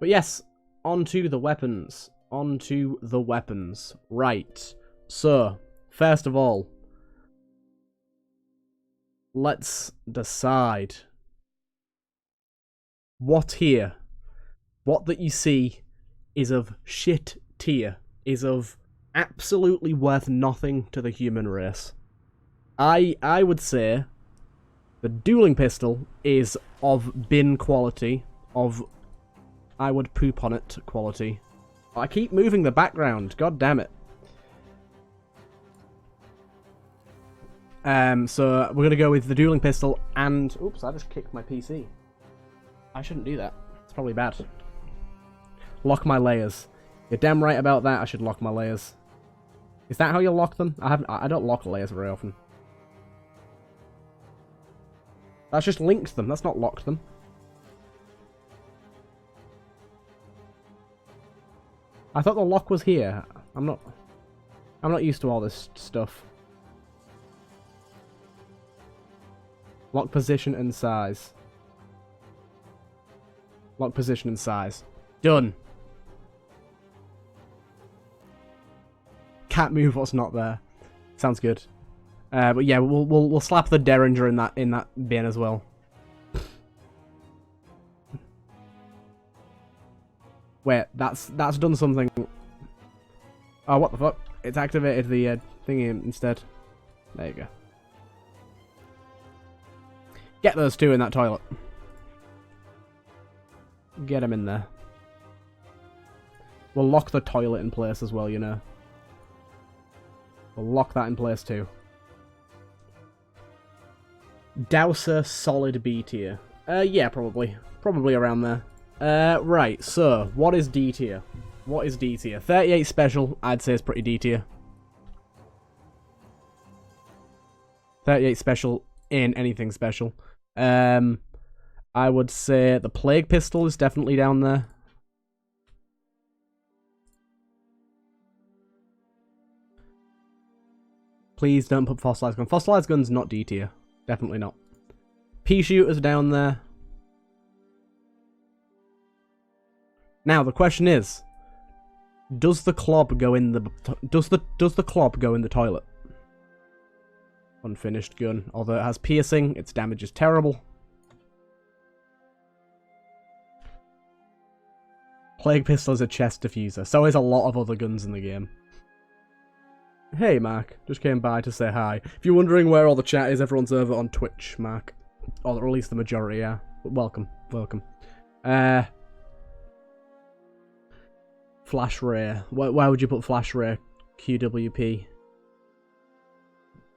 But yes, onto the weapons. Onto the weapons. Right. So, first of all, let's decide. What here? What that you see is of shit tier. Is of absolutely worth nothing to the human race. I would say the Dueling Pistol is of bin quality, of I would poop on it quality. I keep moving the background, god damn it. So we're gonna go with the Dueling Pistol and oops, I just kicked my PC. I shouldn't do that. It's probably bad. Lock my layers. You're damn right about that. I should lock my layers. Is that how you lock them? I don't lock layers very often. That's just linked them. That's not locked them. I thought the lock was here. I'm not used to all this stuff. Lock position and size. Lock position and size. Done. Can't move what's not there. Sounds good. But yeah, we'll slap the Derringer in that bin as well. Wait, that's done something. Oh, what the fuck? It's activated the thingy instead. There you go. Get those two in that toilet. Get them in there. We'll lock the toilet in place as well, you know. We'll lock that in place too. Dowser solid B tier. Yeah, probably. Probably around there. Right, so, what is D tier? What is D tier? 38 special, I'd say is pretty D tier. 38 special in anything special. I would say the Plague Pistol is definitely down there. Please don't put fossilized gun. Fossilized gun's not D tier. Definitely not. Pea shooters down there. Now the question is, does the clob go in the clob go in the toilet? Unfinished gun. Although it has piercing, its damage is terrible. Plague pistol is a chest diffuser. So is a lot of other guns in the game. Hey, Mark. Just came by to say hi. If you're wondering where all the chat is, everyone's over on Twitch, Mark. Or at least the majority are. But welcome. Welcome. Flash Ray. Why would you put Flash Ray? QWP.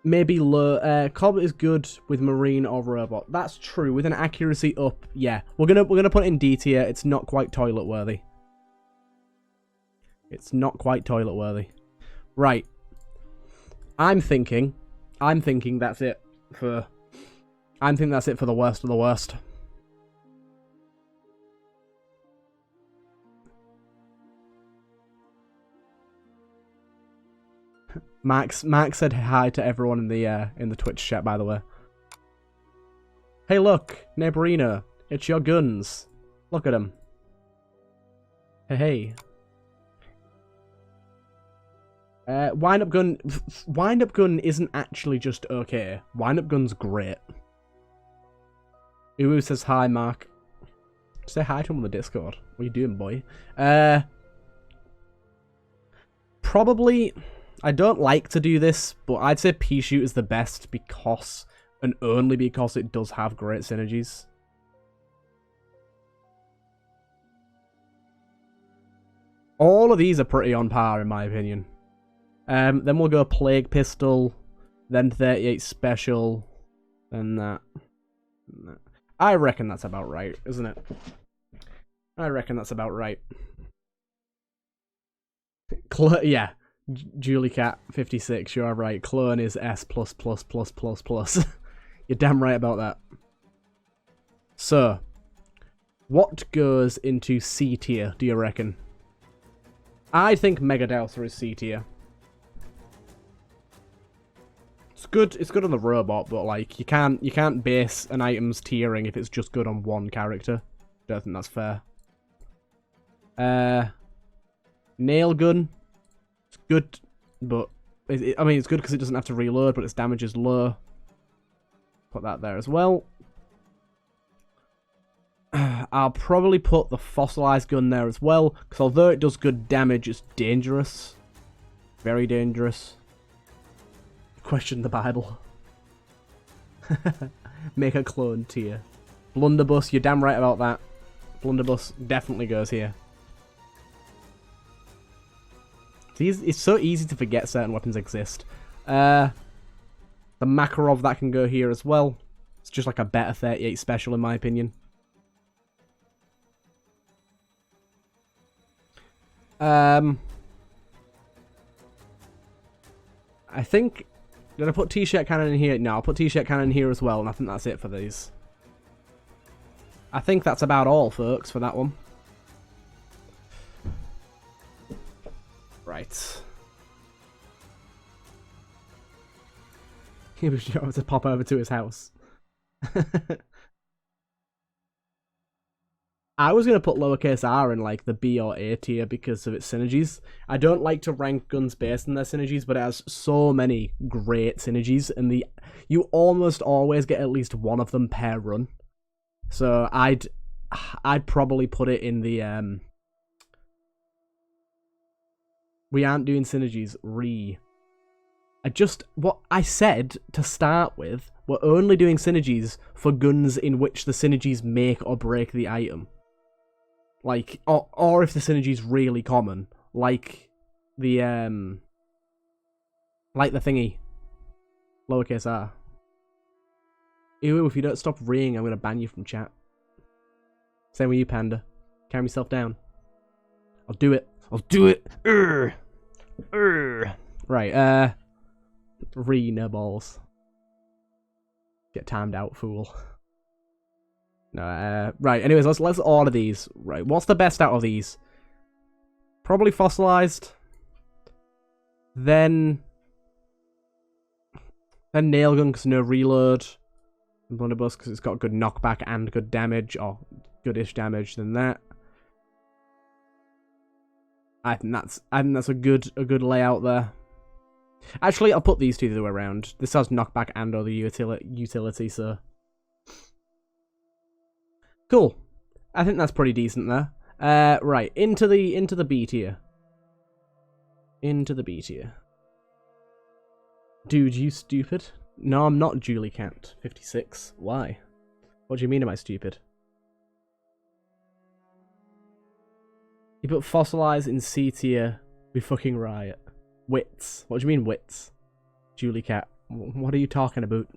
Maybe low. Cobb is good with Marine or Robot. That's true. With an accuracy up, yeah. We're gonna put it in D tier. It's not quite toilet worthy. It's not quite toilet worthy. Right. I'm thinking that's it for. I think that's it for the worst of the worst. Max said hi to everyone in the Twitch chat, by the way. Hey, look, Neighborino, it's your guns. Look at them. Hey. Wind up gun isn't actually just okay. Wind up gun's great. Uwu says hi, Mark. Say hi to him on the Discord. What are you doing, boy? Probably. I don't like to do this, but I'd say pea shoot is the best because, and only because, it does have great synergies. All of these are pretty on par, in my opinion. Then we'll go Plague Pistol, then 38 Special, then that. I reckon that's about right, isn't it? I reckon that's about right. Yeah. Julie Cat 56, you're right. Clone is S++++++. You're damn right about that. So, what goes into C tier, do you reckon? I think Mega Dowser is C tier. It's good on the robot, but like you can't base an item's tiering if it's just good on one character. Don't think that's fair. Nail gun. It's good, but I mean it's good because it doesn't have to reload, but its damage is low. Put that there as well. I'll probably put the fossilized gun there as well, because although it does good damage, it's dangerous. Very dangerous. Question the Bible. Make a clone tier. Blunderbuss, you're damn right about that. Blunderbuss definitely goes here. It's so easy to forget certain weapons exist. The Makarov, that can go here as well. It's just like a better 38 special in my opinion. I think... Did I put T-shirt cannon in here? No, I'll put T-shirt cannon in here as well, and I think that's it for these. I think that's about all, folks, for that one. Right. He was trying to pop over to his house. I was going to put lowercase r in like the B or A tier because of its synergies. I don't like to rank guns based on their synergies, but it has so many great synergies, and you almost always get at least one of them per run. So I'd probably put it in the we aren't doing synergies. What I said to start with, we're only doing synergies for guns in which the synergies make or break the item. Like, or if the synergy's really common, like the thingy, lowercase r. Ew, if you don't stop reeing, I'm gonna ban you from chat. Same with you, Panda. Calm yourself down. I'll do it. I'll do it. Right, no balls. Get timed out, fool. No, right, anyways, let's order these. Right, what's the best out of these? Probably fossilized. Then Then nail gun because no reload. And blunderbuss because it's got good knockback and good damage, or goodish damage than that. I think that's a good layout there. Actually, I'll put these two the other way around. This has knockback and other utility, so cool. I think that's pretty decent there. Right, into the B tier. Into the B tier. Dude, you stupid. No, I'm not Julie Cat. 56. Why? What do you mean am I stupid? You put fossilize in C tier, we fucking riot. Wits. What do you mean wits? Julie Cat. What are you talking about?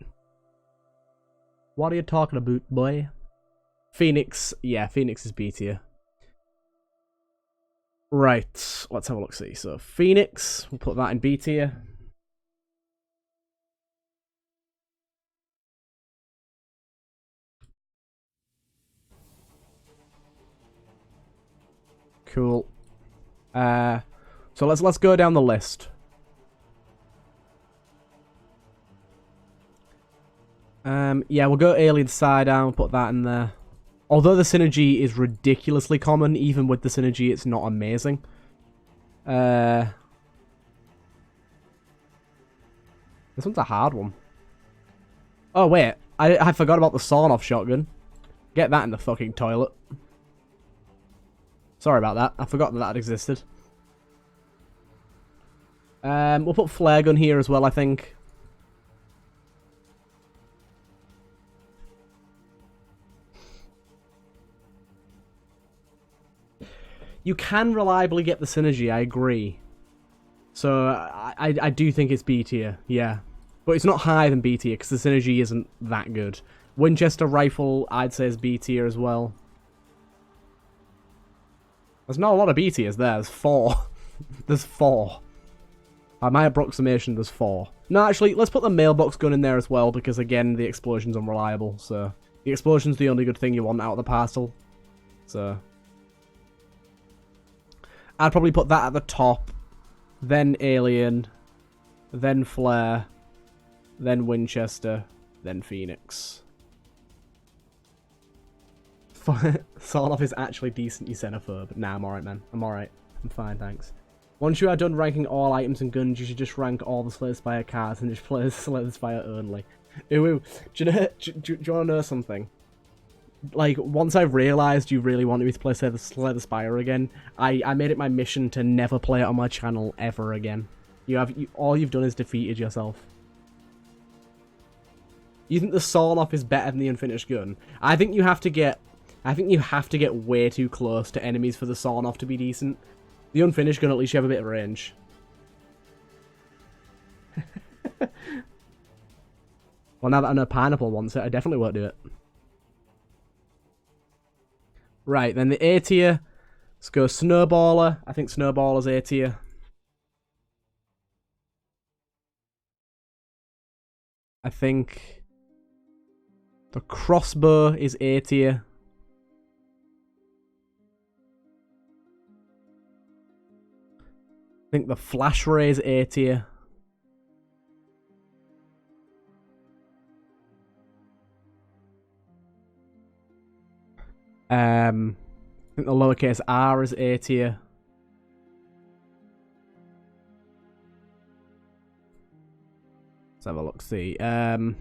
What are you talking about, boy? Phoenix. Yeah, Phoenix is B tier. Right. Let's have a look, see. So, Phoenix. We'll put that in B tier. Cool. So let's go down the list. Yeah, we'll go Alien Side Down, put that in there. Although the synergy is ridiculously common, even with the synergy, it's not amazing. This one's a hard one. Oh, wait. I forgot about the sawn-off shotgun. Get that in the fucking toilet. Sorry about that. I forgot that existed. We'll put flare gun here as well, I think. You can reliably get the synergy, I agree. So, I do think it's B tier, yeah. But it's not higher than B tier, because the synergy isn't that good. Winchester rifle, I'd say, is B tier as well. There's not a lot of B tiers there, there's 4. There's 4. By my approximation, there's 4. No, actually, let's put the mailbox gun in there as well, because again, the explosion's unreliable, so... The explosion's the only good thing you want out of the parcel. So... I'd probably put that at the top, then Alien, then Flare, then Winchester, then Phoenix. Sawn-off is actually decent, you xenophobe. Nah, I'm alright, man. I'm alright. I'm fine, thanks. Once you are done ranking all items and guns, you should just rank all the Slay the Spire cards and just play Slay the Spire only. Ooh, do you want to know something? Like, once I realised you really wanted me to play Slay the Spire again, I made it my mission to never play it on my channel ever again. All you've done is defeated yourself. You think the sawn-off is better than the unfinished gun? I think you have to get way too close to enemies for the sawn-off to be decent. The unfinished gun, at least you have a bit of range. Well, now that I know Pineapple wants it, I definitely won't do it. Right, then the A tier. Let's go Snowballer. I think Snowballer's A tier. I think the crossbow is A tier. I think the flash ray is A tier. I think the lowercase r is A tier. Let's have a look, see. I think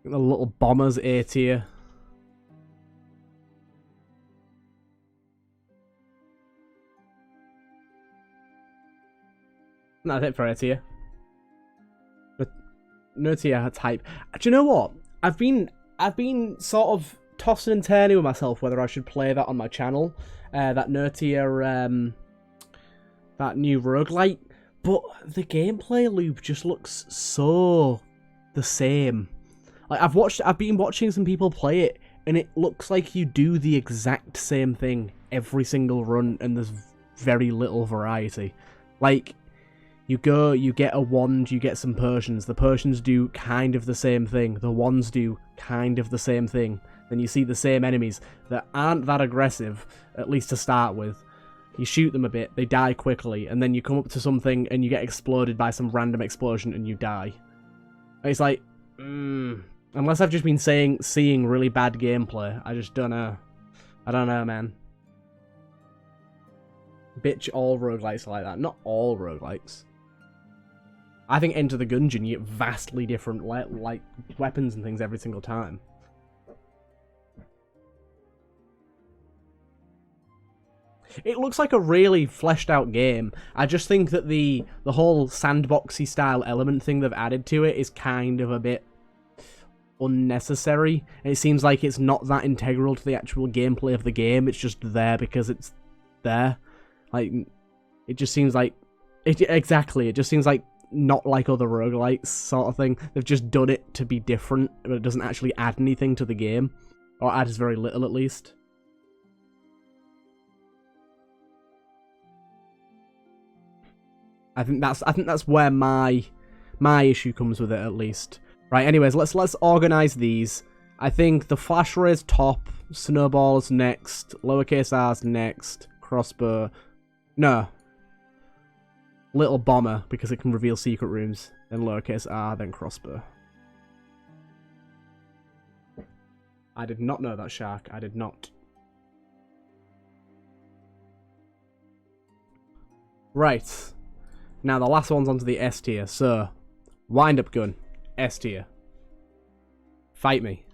the little bomber's A tier. That's it for A tier. But no tier type. Do you know what? I've been sort of tossing and turning with myself whether I should play that on my channel. That no tier, that new roguelite. But the gameplay loop just looks so the same. Like I've been watching some people play it, and it looks like you do the exact same thing every single run, and there's very little variety. Like, you go, you get a wand, you get some potions. The potions do kind of the same thing. The wands do kind of the same thing. Then you see the same enemies that aren't that aggressive, at least to start with. you shoot them a bit, they die quickly, and then you come up to something and you get exploded by some random explosion and you die. It's like, unless I've just been seeing really bad gameplay, I just don't know. I don't know, man. Bitch, all roguelikes are like that. Not all roguelikes. I think Enter the Gungeon, you get vastly different like weapons and things every single time. It looks like a really fleshed out game. I just think that the whole sandboxy style element thing they've added to it is kind of a bit unnecessary. And it seems like it's not that integral to the actual gameplay of the game. It's just there because it's there. Like, it just seems like... Exactly, it just seems like not like other roguelikes sort of thing. They've just done it to be different, but it doesn't actually add anything to the game. Or adds very little, at least. I think that's where my issue comes with it, at least. Right, anyways, let's organize these. I think the flash ray's top, snowball's next, lowercase r's next, crossbow... No. Little bomber, because it can reveal secret rooms. Then lowercase r, then crossbow. I did not know that, Shark. I did not. Right. Now the last one's onto the S tier, so... Wind-up gun. S tier. Fight me.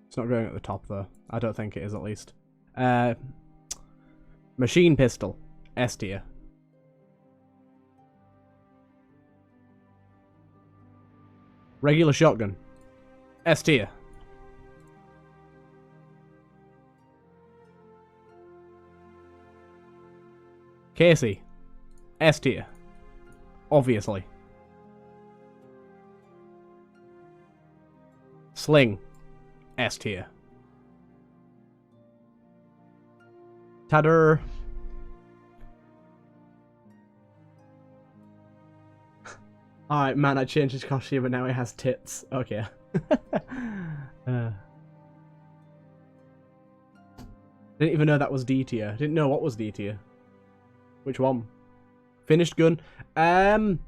It's not going at the top, though. I don't think it is, at least. Machine pistol. S tier. Regular shotgun. S tier. Casey. S tier. Obviously. Sling. S tier. Tadder. Alright, man, I changed his costume and now it has tits. Okay. Didn't even know that was D tier. Didn't know what was D tier. Which one? Finished gun. Do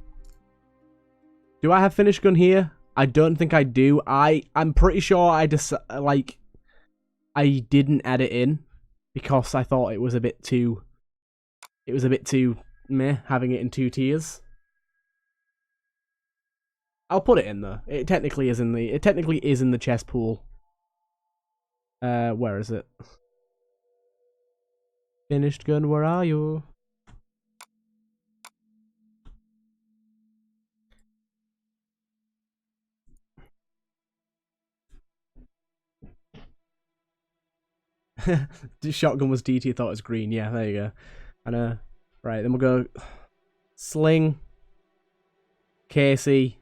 I have finished gun here? I don't think I do. I'm pretty sure I didn't add it in because I thought it was a bit too meh having it in 2 tiers. I'll put it in though. It technically is in the chess pool. Where is it? Finished gun, where are you? The shotgun was DT, thought it was green. Yeah, there you go. I know. Right, then we'll go sling, Casey,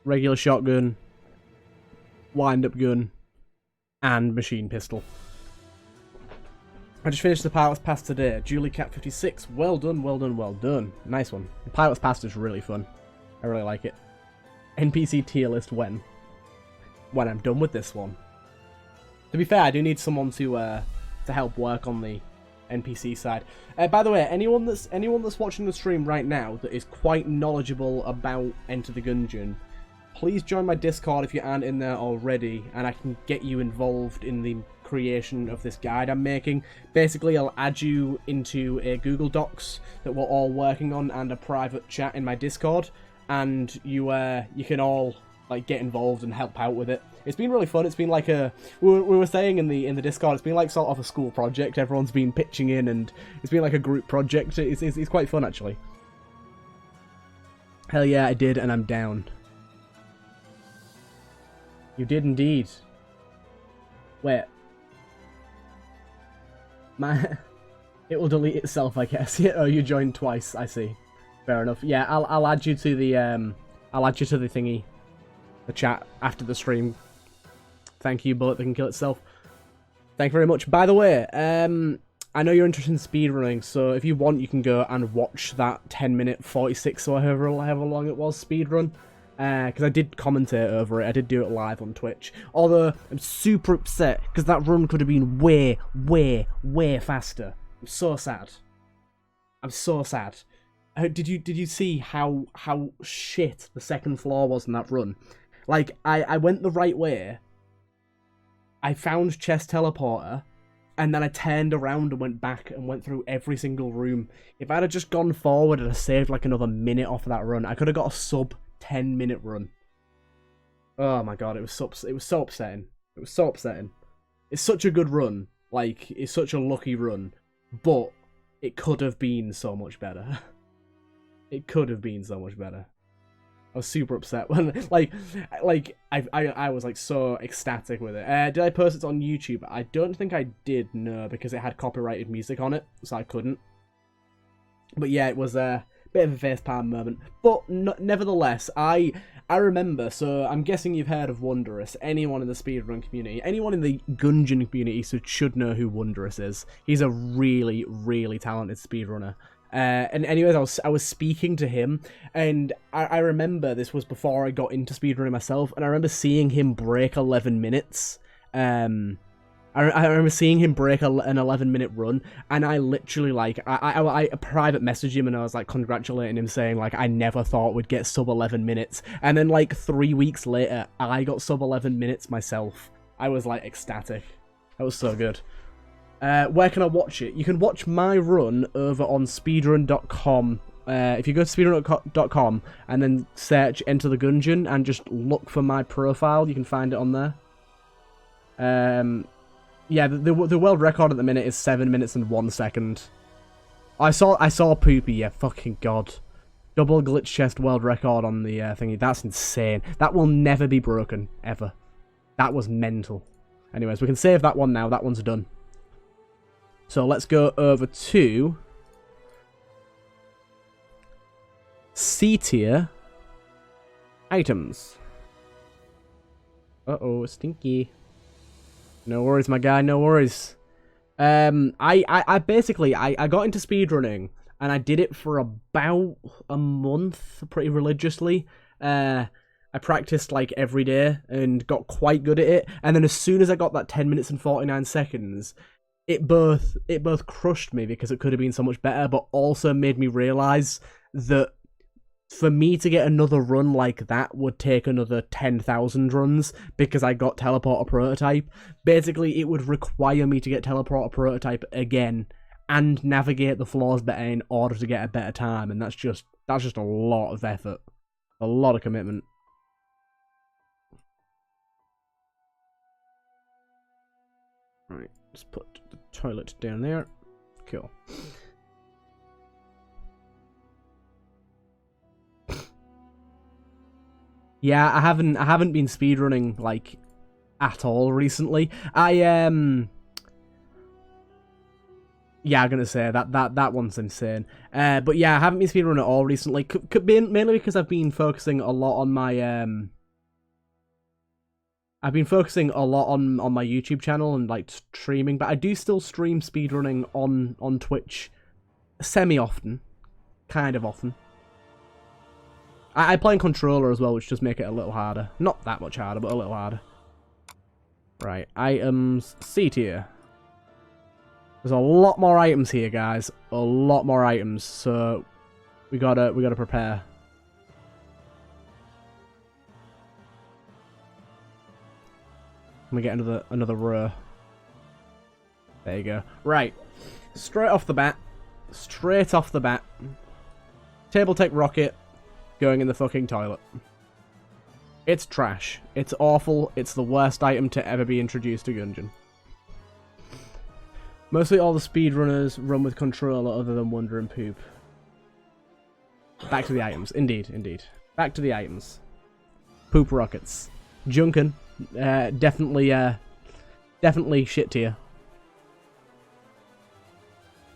regular shotgun, wind-up gun, and machine pistol. I just finished the Pilot's Pass today. Julie Cat 56. Well done, well done, well done. Nice one. The Pilot's Pass is really fun. I really like it. NPC tier list when I'm done with this one. To be fair, I do need someone to help work on the NPC side. By the way, anyone that's watching the stream right now that is quite knowledgeable about Enter the Gungeon, please join my Discord if you aren't in there already, and I can get you involved in the creation of this guide I'm making. Basically, I'll add you into a Google Docs that we're all working on and a private chat in my Discord, and you can all like get involved and help out with it. It's been really fun. It's been like we were saying in the Discord, it's been like sort of a school project. Everyone's been pitching in, and it's been like a group project. It's quite fun actually. Hell yeah, I did, and I'm down. You did indeed. Wait. It will delete itself, I guess. Yeah. Oh, you joined twice. I see. Fair enough. Yeah, I'll add you to the thingy, the chat after the stream. Thank you, Bullet that can kill itself. Thank you very much. By the way, I know you're interested in speedrunning, so if you want, you can go and watch that 10-minute 46 or however long it was speedrun. Because I did commentate over it. I did do it live on Twitch. Although, I'm super upset because that run could have been way, way, way faster. I'm so sad. I'm so sad. Did you see how shit the second floor was in that run? Like, I went the right way. I found chest teleporter. And then I turned around and went back and went through every single room. If I'd have just gone forward and I saved like another minute off of that run, I could have got a sub 10-minute run. Oh my god, it was so upsetting. It was so upsetting. It's such a good run. Like, it's such a lucky run. But it could have been so much better. It could have been so much better. I was super upset when, I was like so ecstatic with it. Did I post it on YouTube? I don't think I did, no, because it had copyrighted music on it, so I couldn't. But yeah, it was a bit of a facepalm moment. But nevertheless, I remember, so I'm guessing you've heard of Wondrous. Anyone in the speedrun community, anyone in the Gungeon community should know who Wondrous is. He's a really, really talented speedrunner. And anyways, I was speaking to him, and I remember this was before I got into speedrunning myself, and I remember seeing him break 11 minutes. I remember seeing him break an 11-minute run, and I literally, like, I private messaged him, and I was, like, congratulating him, saying, like, I never thought we'd get sub 11 minutes. And then, like, 3 weeks later, I got sub 11 minutes myself. I was, like, ecstatic. That was so good. Where can I watch it? You can watch my run over on speedrun.com. If you go to speedrun.com and then search Enter the Gungeon and just look for my profile, you can find it on there. Yeah, the world record at the minute is 7 minutes and 1 second. I saw Poopy, yeah, fucking god. Double glitch chest world record on the thingy. That's insane. That will never be broken, ever. That was mental. Anyways, we can save that one now. That one's done. So let's go over to C tier items. Uh-oh, stinky. No worries, my guy, no worries. I basically got into speedrunning, and I did it for about a month, pretty religiously. I practiced like every day and got quite good at it, and then as soon as I got that 10 minutes and 49 seconds, it both crushed me because it could have been so much better, but also made me realise that for me to get another run like that would take another 10,000 runs because I got Teleporter Prototype. Basically, it would require me to get Teleporter Prototype again and navigate the floors better in order to get a better time, and that's just a lot of effort. A lot of commitment. Right, let's put the toilet down there. Cool. Yeah, I haven't been speedrunning like at all recently. Yeah, I'm gonna say that one's insane. But yeah, I haven't been speedrunning at all recently. Mainly because I've been focusing a lot on my I've been focusing a lot on my YouTube channel and like streaming, but I do still stream speedrunning on Twitch semi-often, kind of often. I play on controller as well, which does make it a little harder. Not that much harder, but a little harder. Right, items, C tier. There's a lot more items here, guys. A lot more items, so we gotta prepare. Let me get another row. There you go. Right. Straight off the bat. Table Tech Rocket going in the fucking toilet. It's trash. It's awful. It's the worst item to ever be introduced to Gungeon. Mostly all the speedrunners run with controller other than Wonder and Poop. Back to the items. Indeed. Back to the items. Poop rockets. Junkin. Definitely shit tier.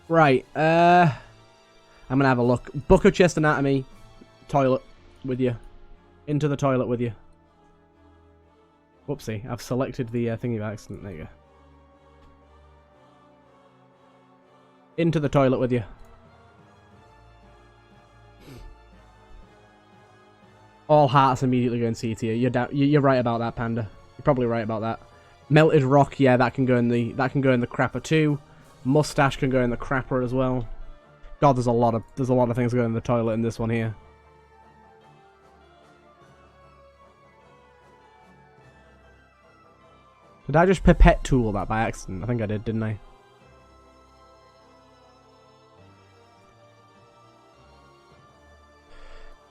Right, I'm gonna have a look. Book of Chest Anatomy. Toilet with you. Into the toilet with you. Whoopsie, I've selected the thingy by accident. There you go. Into the toilet with you. All hearts immediately go in C tier. You're right about that, Panda. You're probably right about that. Melted rock, yeah, that can go in the crapper too. Mustache can go in the crapper as well. God, there's a lot of things going in the toilet in this one here. Did I just pipette tool that by accident? I think I did, didn't I?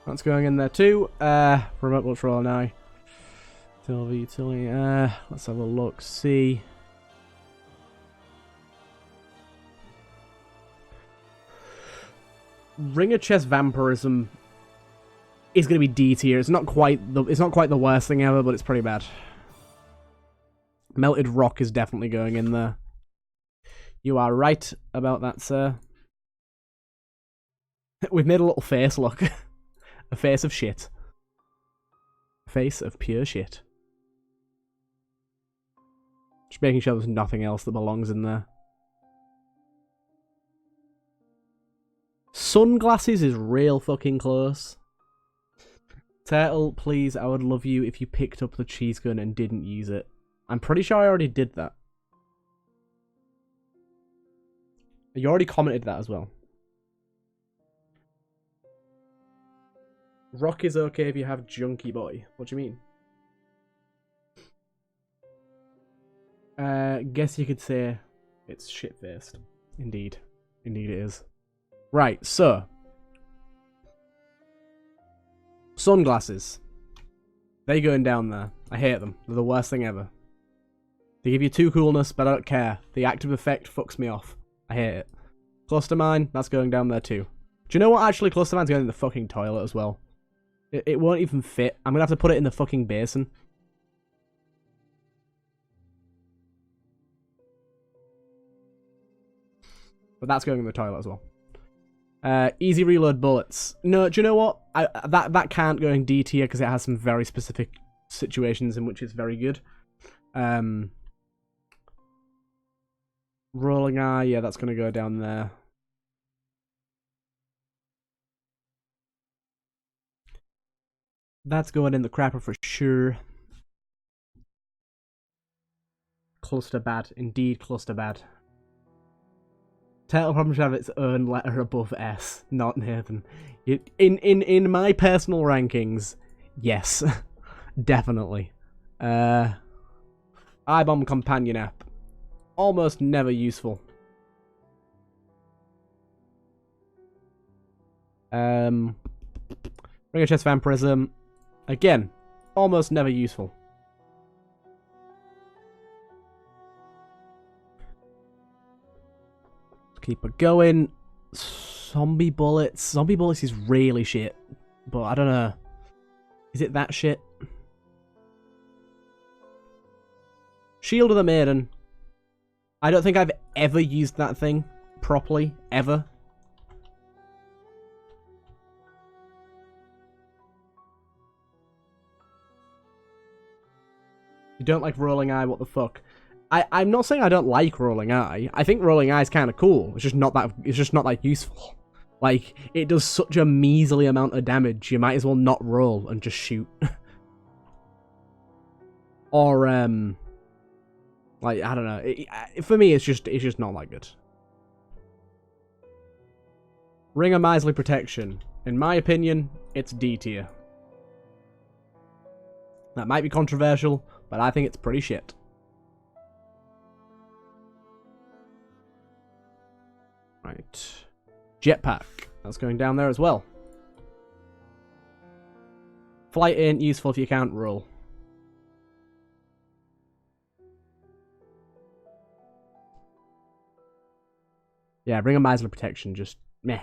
That's going in there too. Remote control now. Utility. Let's have a look. See. Ring of Chest Vampirism is going to be D tier. It's not quite the worst thing ever, but it's pretty bad. Melted rock is definitely going in there. You are right about that, sir. We've made a little face look. A face of shit. A face of pure shit. Just making sure there's nothing else that belongs in there. Sunglasses is real fucking close. Turtle, please, I would love you if you picked up the cheese gun and didn't use it. I'm pretty sure I already did that. You already commented that as well. Rock is okay if you have Junkie Boy. What do you mean? Guess you could say it's shit-faced. Indeed. Indeed it is. Right, so. Sunglasses. They're going down there. I hate them. They're the worst thing ever. They give you 2 coolness, but I don't care. The active effect fucks me off. I hate it. Cluster Mine, that's going down there too. Do you know what? Actually, Cluster Mine's going in the fucking toilet as well. It won't even fit. I'm going to have to put it in the fucking basin. But that's going in the toilet as well. Easy reload bullets. No, do you know what? That can't go in D tier because it has some very specific situations in which it's very good. Rolling Eye, yeah, that's going to go down there. That's going in the crapper for sure. Cluster bad. Indeed, cluster bad. Turtle probably should have its own letter above S, not Nathan. In my personal rankings, yes. Definitely. I-Bomb Companion app. Almost never useful. Ring of Chest Vampirism. Again, almost never useful. Let's keep it going. Zombie Bullets. Zombie Bullets is really shit. But I don't know. Is it that shit? Shield of the Maiden. I don't think I've ever used that thing properly. Ever. You don't like Rolling Eye, what the fuck? I'm not saying I don't like Rolling Eye. I think Rolling Eye is kind of cool. It's just not that useful. Like, it does such a measly amount of damage, you might as well not roll and just shoot. Or, like, I don't know. For me, it's just not that good. Ring of Miserly Protection. In my opinion, it's D tier. That might be controversial, but I think it's pretty shit. Right. Jetpack. That's going down there as well. Flight ain't useful if you can't roll. Yeah, Ring of Miserly Protection, just meh.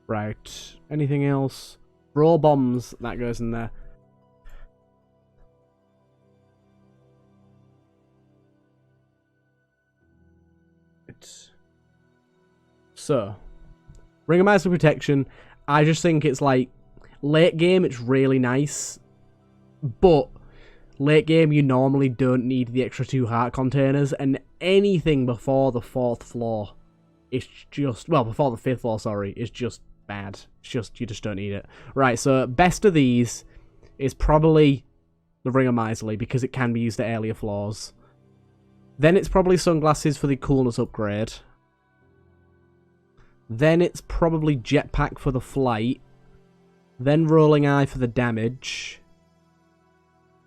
Right. Anything else? Raw bombs, that goes in there. So, Ring of Miserly Protection, I just think it's like, late game it's really nice, but late game you normally don't need the extra 2 heart containers, and anything before the 4th floor it's just, well, before the 5th floor, sorry, it's just bad. It's just, you just don't need it. Right, so best of these is probably the Ring of Miserly, because it can be used at earlier floors. Then it's probably Sunglasses for the coolness upgrade. Then it's probably Jetpack for the flight. Then Rolling Eye for the damage.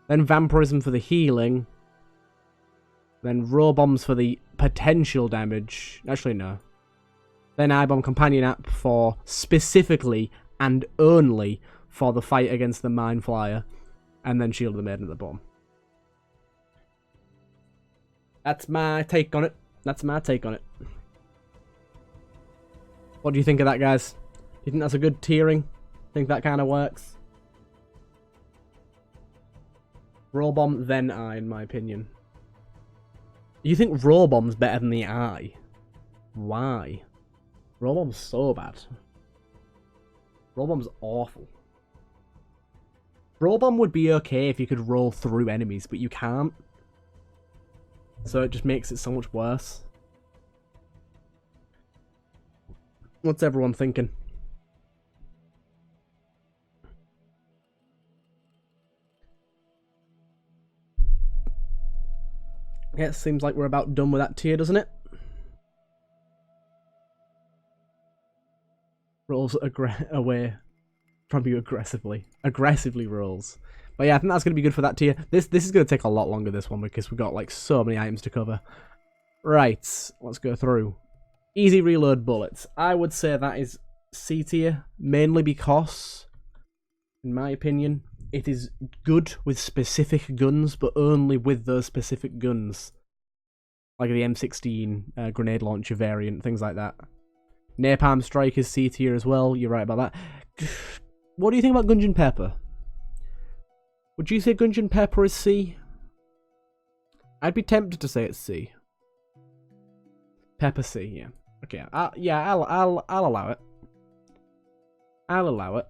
Then Vampirism for the healing. Then Row Bombs for the potential damage. Actually, no. Then Eye-Bomb Companion App for specifically and only for the fight against the Mind Flyer. And then Shield of the Maiden at the bottom. That's my take on it. That's my take on it. What do you think of that, guys? Do you think that's a good tiering? Think that kind of works? Row Bomb, then Eye, in my opinion. You think Row Bomb's better than the Eye? Why? Row Bomb's so bad. Row Bomb's awful. Row Bomb would be okay if you could roll through enemies, but you can't. So it just makes it so much worse. What's everyone thinking? Yeah, it seems like we're about done with that tier, doesn't it? Rolls away from you aggressively. Aggressively rolls. But yeah, I think that's going to be good for that tier. This is going to take a lot longer, this one, because we've got like so many items to cover. Right, let's go through. Easy reload bullets. I would say that is C tier, mainly because, in my opinion, it is good with specific guns, but only with those specific guns. Like the M16 grenade launcher variant, things like that. Napalm Strike is C tier as well, you're right about that. What do you think about Gungeon Pepper? Would you say Gungeon Pepper is C? I'd be tempted to say it's C. Pepper C, yeah. Okay, I'll allow it. I'll allow it.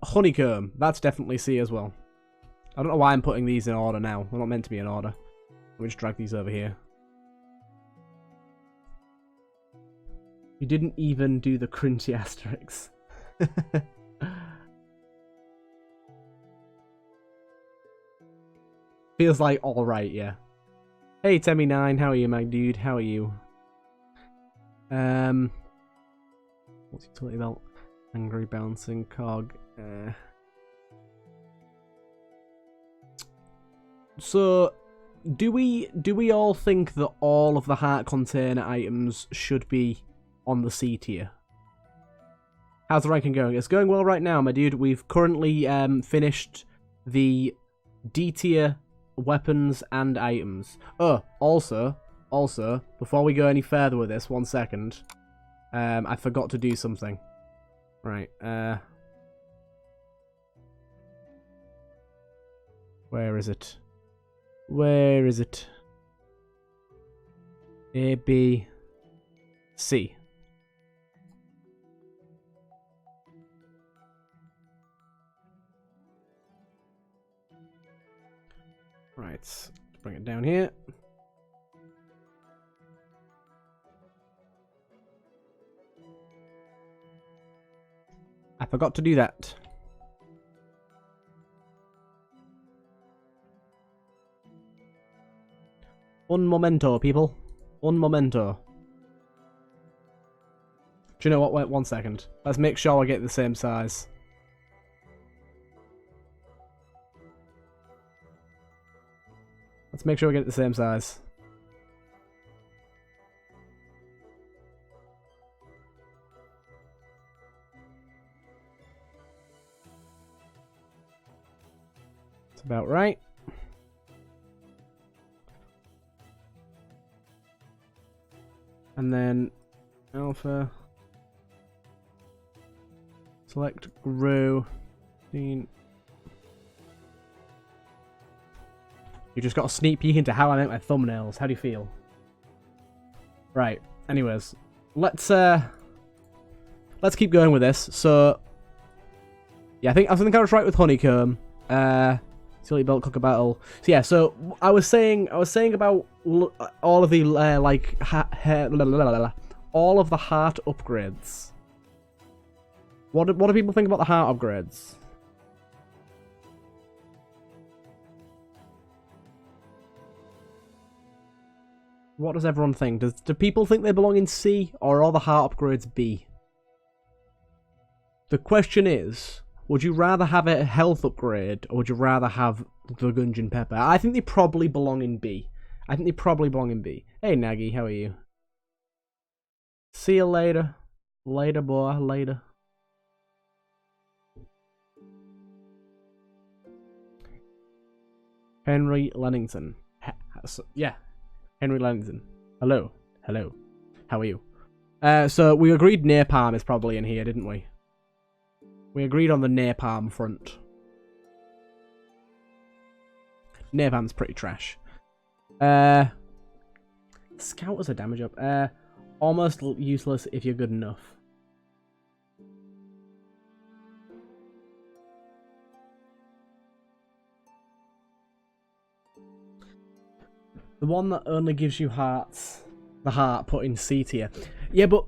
Honeycomb, that's definitely C as well. I don't know why I'm putting these in order now. They're not meant to be in order. Let me just drag these over here. You didn't even do the cringy asterisks. Feels like alright, yeah. Hey Temmie9, how are you, my dude? How are you? What's utility belt? Angry bouncing cog. So do we all think that all of the heart container items should be on the C tier? How's the ranking going? It's going well right now, my dude. We've currently finished the D tier weapons and items. Oh, also, before we go any further with this, 1 second. I forgot to do something. Right, where is it? Where is it? A, B, C. Right, let's bring it down here. I forgot to do that. Un momento, people. Un momento. Do you know what? Wait 1 second. Let's make sure I get the same size. Let's make sure we get the same size. It's about right. And then alpha. Select grow. You just got a sneak peek into how I make my thumbnails. How do you feel? Right. Anyways, let's keep going with this. So yeah, I think I was right with Honeycomb. Silly Belt Cooker Battle. So yeah, so I was saying about all of the all of the heart upgrades. What do people think about the heart upgrades? What does everyone think? Do people think they belong in C, or are the heart upgrades B? The question is, would you rather have a health upgrade, or would you rather have the Gungeon Pepper? I think they probably belong in B. Hey, Nagi, how are you? See you later. Later, boy, later. Henry Lennington. Yeah, Henry Lennington. Hello. How are you? So we agreed napalm is probably in here, didn't we? We agreed on the napalm front. Napalm's pretty trash. Scout as a damage up. Almost useless if you're good enough. The one that only gives you hearts. The heart put in C tier. Yeah, but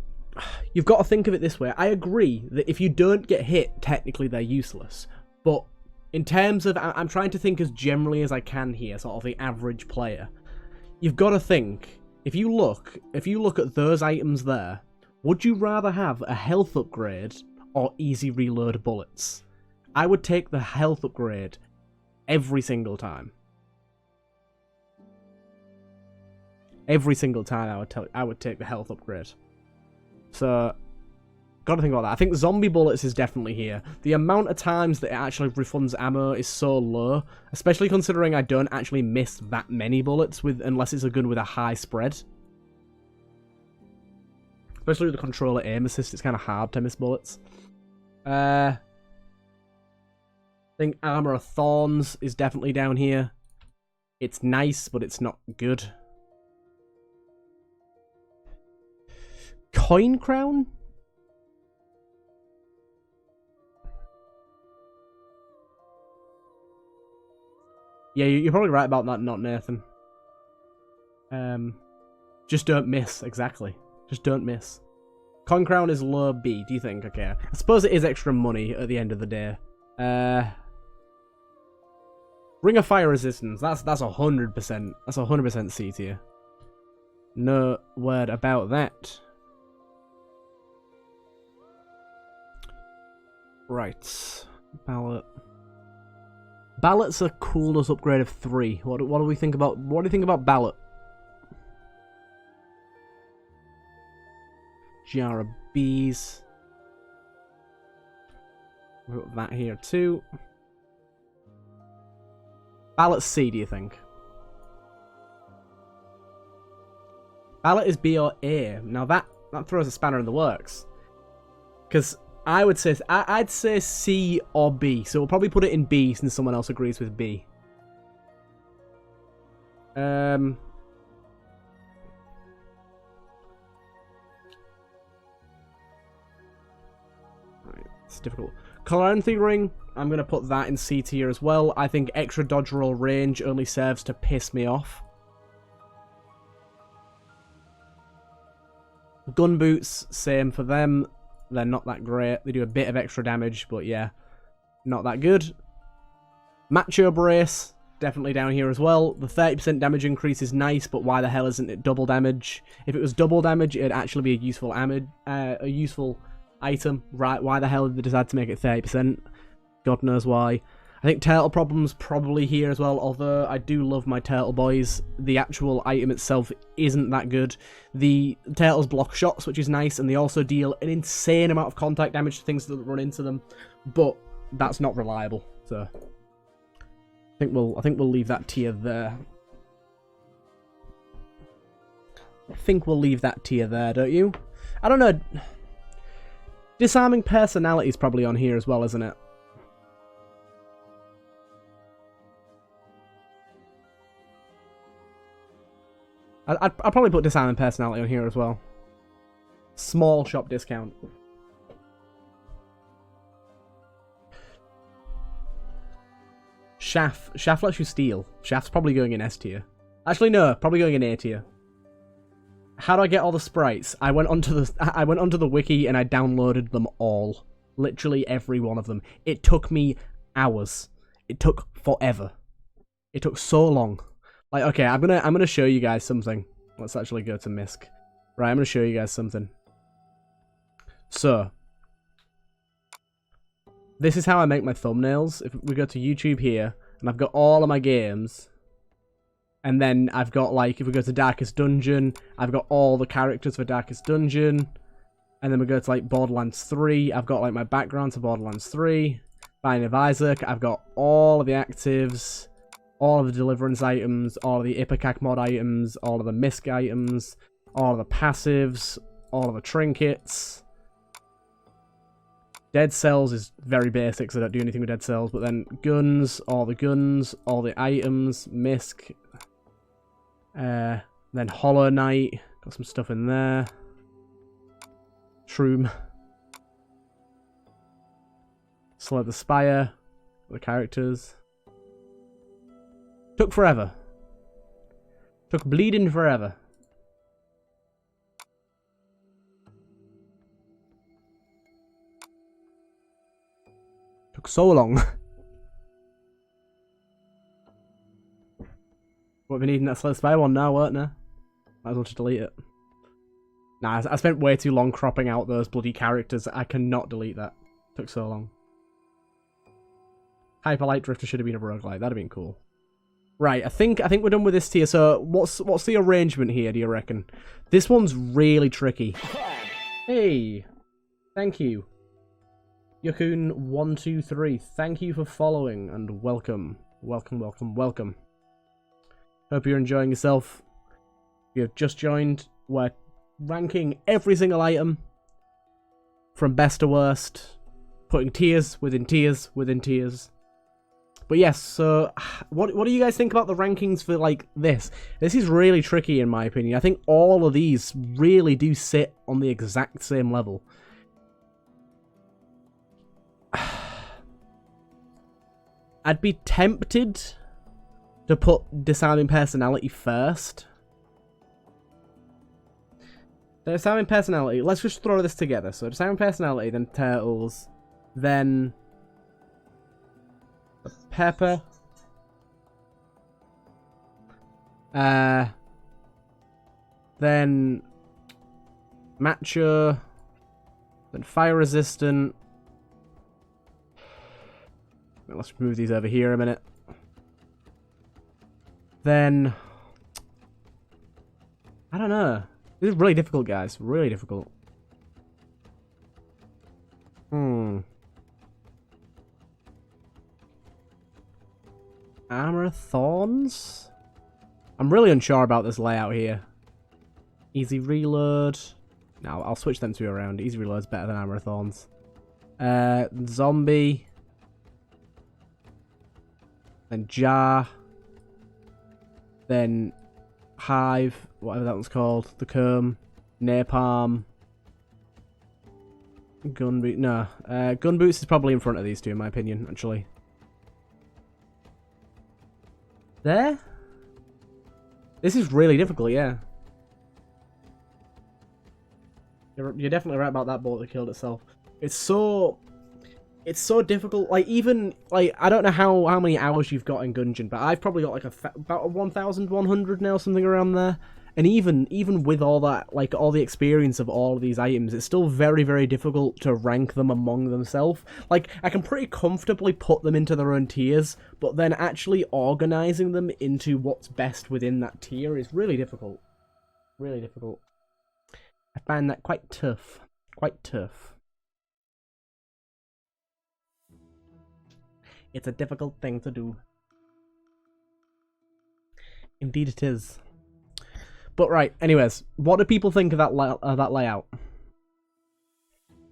you've got to think of it this way. I agree that if you don't get hit, technically they're useless. But in terms of... I'm trying to think as generally as I can here, sort of the average player. You've got to think, if you look at those items there, would you rather have a health upgrade or easy reload bullets? I would take the health upgrade every single time. Every single time I would take the health upgrade. So, got to think about that. I think zombie bullets is definitely here. The amount of times that it actually refunds ammo is so low, especially considering I don't actually miss that many bullets unless it's a gun with a high spread. Especially with the controller aim assist, it's kind of hard to miss bullets. I think Armor of Thorns is definitely down here. It's nice, but it's not good. Coin Crown? Yeah, you're probably right about that, not Nathan. Just don't miss, exactly. Just don't miss. Coin Crown is low B, do you think? Okay. I suppose it is extra money at the end of the day. Ring of Fire Resistance, that's 100%. That's 100% C tier. No word about that. Right. Ballot. Ballot's a coolness upgrade of 3. What do we think about... What do you think about Ballot? Jar of Bees. We've got that here too. Ballot C, do you think? Ballot is B or A. Now that throws a spanner in the works. Because I'd say C or B. So we'll probably put it in B since someone else agrees with B. Right, it's difficult. Coloranthi Ring, I'm going to put that in C tier as well. I think extra dodge roll range only serves to piss me off. Gun boots, same for them. They're not that great. They do a bit of extra damage, but yeah, not that good. Macho Brace, definitely down here as well. The 30% damage increase is nice, but why the hell isn't it double damage? If it was double damage, it'd actually be a useful item. Right? Why the hell did they decide to make it 30%? God knows why. I think Turtle Problem's probably here as well, although I do love my Turtle Boys. The actual item itself isn't that good. The Turtles block shots, which is nice, and they also deal an insane amount of contact damage to things that run into them, but that's not reliable, so I think we'll leave that tier there. I think we'll leave that tier there, don't you? I don't know. Disarming Personality is probably on here as well, isn't it? I'd probably put Disarming Personality on here as well. Small shop discount. Shaft lets you steal. Shaft's probably going in S tier. Actually, no, probably going in A tier. How do I get all the sprites? I went onto the wiki and I downloaded them all. Literally every one of them. It took me hours. It took forever. It took so long. Like, okay, I'm gonna show you guys something. Let's actually go to Misk. Right, I'm gonna show you guys something. So, this is how I make my thumbnails. If we go to YouTube here, and I've got all of my games, and then I've got, like, if we go to Darkest Dungeon, I've got all the characters for Darkest Dungeon, and then we go to, like, Borderlands 3, I've got, like, my background to Borderlands 3, Binding of Isaac, I've got all of the actives, all of the Deliverance items, all of the Ipecac mod items, all of the Misk items, all of the passives, all of the trinkets. Dead Cells is very basic, so I don't do anything with Dead Cells, but then guns, all the items, Misk, then Hollow Knight, got some stuff in there, Shroom, Slay the Spire, the characters. Took forever. Took bleeding forever. Took so long. What, we needing that Slay the Spire one now, weren't there? Might as well just delete it. Nah, I spent way too long cropping out those bloody characters. I cannot delete that. Took so long. Hyper Light Drifter should have been a roguelite. That'd have been cool. Right, I think we're done with this tier. So what's the arrangement here, do you reckon? This one's really tricky. Hey, thank you. Yakun123, thank you for following and welcome. Welcome, welcome, welcome. Hope you're enjoying yourself. If you have just joined, we're ranking every single item from best to worst, putting tiers within tiers within tiers. But yes, so what do you guys think about the rankings for, like, this? This is really tricky in my opinion. I think all of these really do sit on the exact same level. I'd be tempted to put Disarming Personality first. Disarming Personality, let's just throw this together. So Disarming Personality, then Turtles, then Pepper, then Macho, then Fire Resistant. Let's move these over here a minute. Then I don't know. This is really difficult, guys. Really difficult. Armor Thorns? I'm really unsure about this layout here. Easy Reload. No, I'll switch them two around. Easy Reload's better than Armor Thorns. Zombie. Then Jar. Then Hive, whatever that one's called. The Comb. Napalm. Gunboot. No. Gunboots is probably in front of these two, in my opinion, actually. There? This is really difficult, yeah. You're definitely right about that bullet that killed itself. It's so difficult. Like, even, like, I don't know how many hours you've got in Gungeon, but I've probably got like about 1,100 now, something around there. And even with all that, like, all the experience of all of these items, it's still very, very difficult to rank them among themselves. Like, I can pretty comfortably put them into their own tiers, but then actually organizing them into what's best within that tier is really difficult. Really difficult. I find that quite tough. Quite tough. It's a difficult thing to do. Indeed it is. But right, anyways, what do people think of that layout?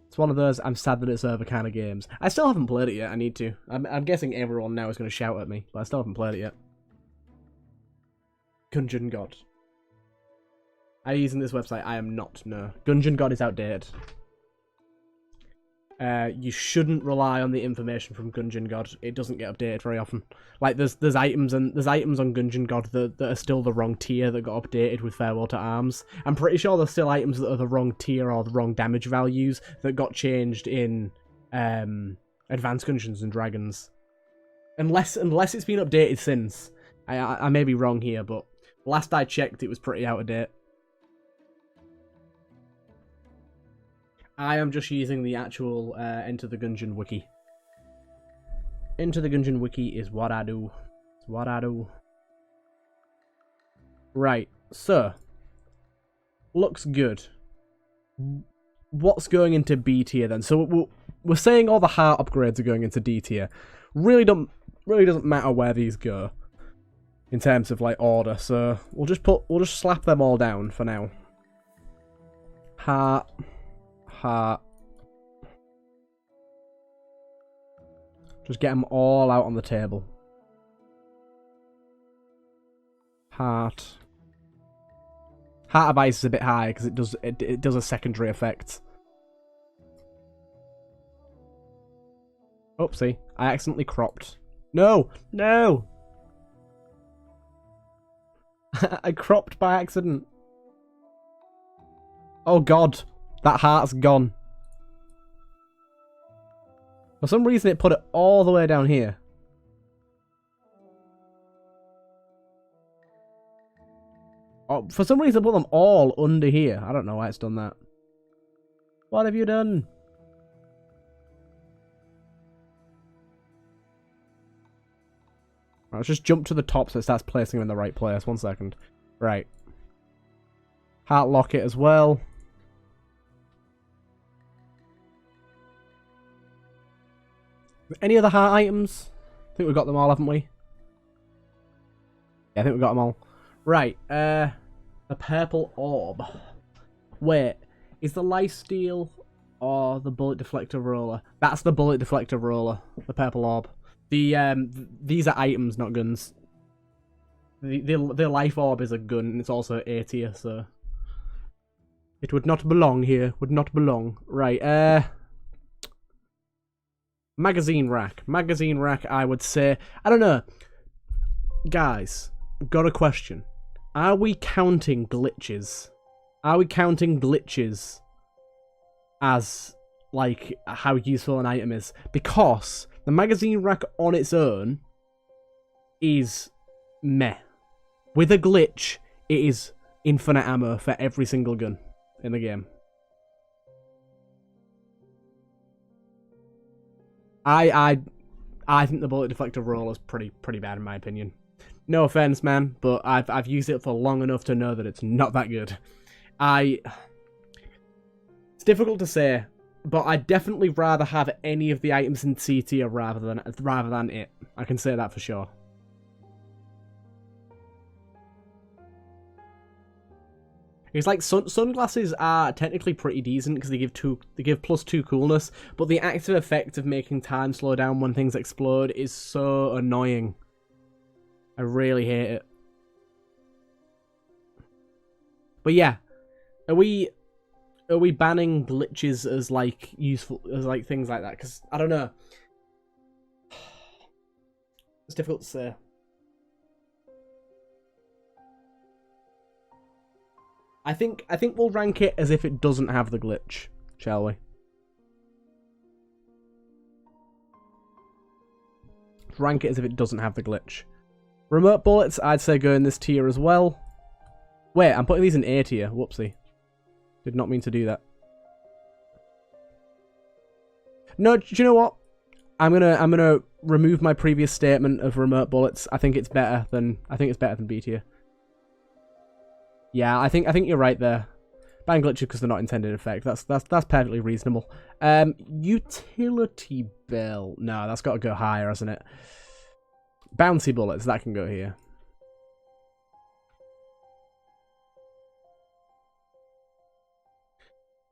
It's one of those I'm sad that it's over kind of games. I still haven't played it yet, I need to. I'm guessing everyone now is going to shout at me, but I still haven't played it yet. Gungeon God. Are you using this website? I am not, no. Gungeon God is outdated. you shouldn't rely on the information from Gungeon God. It doesn't get updated very often. Like there's items on Gungeon God that are still the wrong tier that got updated with Farewell to Arms. I'm pretty sure there's still items that are the wrong tier or the wrong damage values that got changed in Advanced Dungeons and Dragons. Unless it's been updated since. I may be wrong here, but last I checked it was pretty out of date. I am just using the actual Enter the Gungeon wiki. Enter the Gungeon wiki is what I do. It's what I do. Right, so. Looks good. What's going into B tier then? So we're saying all the heart upgrades are going into D tier. Really doesn't matter where these go. In terms of like order. So we'll just slap them all down for now. Heart. Just get them all out on the table. Heart of Ice is a bit high because it does a secondary effect. Oopsie, I accidentally cropped. No! I cropped by accident. Oh god. That heart's gone. For some reason it put it all the way down here. Oh, for some reason I put them all under here. I don't know why it's done that. What have you done? Right, let's just jump to the top so it starts placing them in the right place. 1 second. Right. Heart locket as well. Any other heart items? I think we've got them all, haven't we? Yeah, I think we've got them all. Right, the purple orb. Wait, is the lifesteal or the bullet deflector roller? That's the bullet deflector roller, the purple orb. These are items, not guns. The life orb is a gun, and it's also A tier, so... It would not belong here, would not belong. Right, Magazine rack. Magazine rack, I would say... I don't know. Guys, got a question. Are we counting glitches? Are we counting glitches as, like, how useful an item is? Because the magazine rack on its own is meh. With a glitch, it is infinite ammo for every single gun in the game. I think the bullet deflector roll is pretty bad in my opinion. No offense, man, but I've used it for long enough to know that it's not that good. It's difficult to say, but I'd definitely rather have any of the items in C tier rather than it. I can say that for sure. It's like sunglasses are technically pretty decent because they give +2 coolness, but the active effect of making time slow down when things explode is so annoying. I really hate it. But yeah, are we banning glitches as like useful as like things like that? Because I don't know. It's difficult to say. I think we'll rank it as if it doesn't have the glitch, shall we? Rank it as if it doesn't have the glitch. Remote bullets, I'd say go in this tier as well. Wait, I'm putting these in A tier. Whoopsie. Did not mean to do that. No, do you know what? I'm gonna remove my previous statement of remote bullets. I think it's better than B tier. Yeah, I think you're right there. Ban glitches because they're not intended effect. That's perfectly reasonable. Utility belt. No, that's got to go higher, hasn't it? Bouncy bullets, that can go here.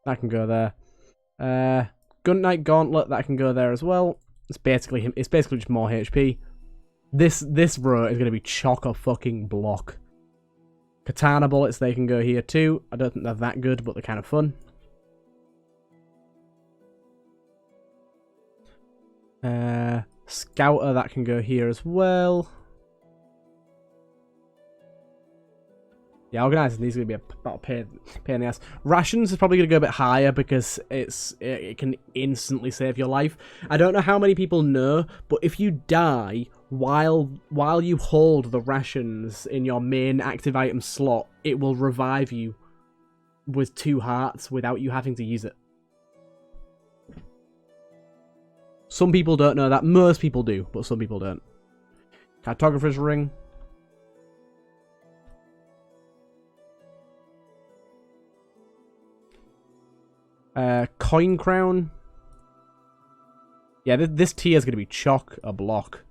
That can go there. Gun Knight Gauntlet, that can go there as well. It's basically just more HP. This row is going to be chock-a-fucking-block. Katana bullets, they can go here too. I don't think they're that good, but they're kind of fun. Scouter, that can go here as well. Yeah, organising these is going to be about a pain in the ass. Rations is probably going to go a bit higher because it can instantly save your life. I don't know how many people know, but if you die while you hold the rations in your main active item slot, it will revive you with 2 hearts without you having to use it. Some people don't know that. Most people do, but some people don't. Cartographer's ring. Coin crown. Yeah, this tier is going to be chock-a-block.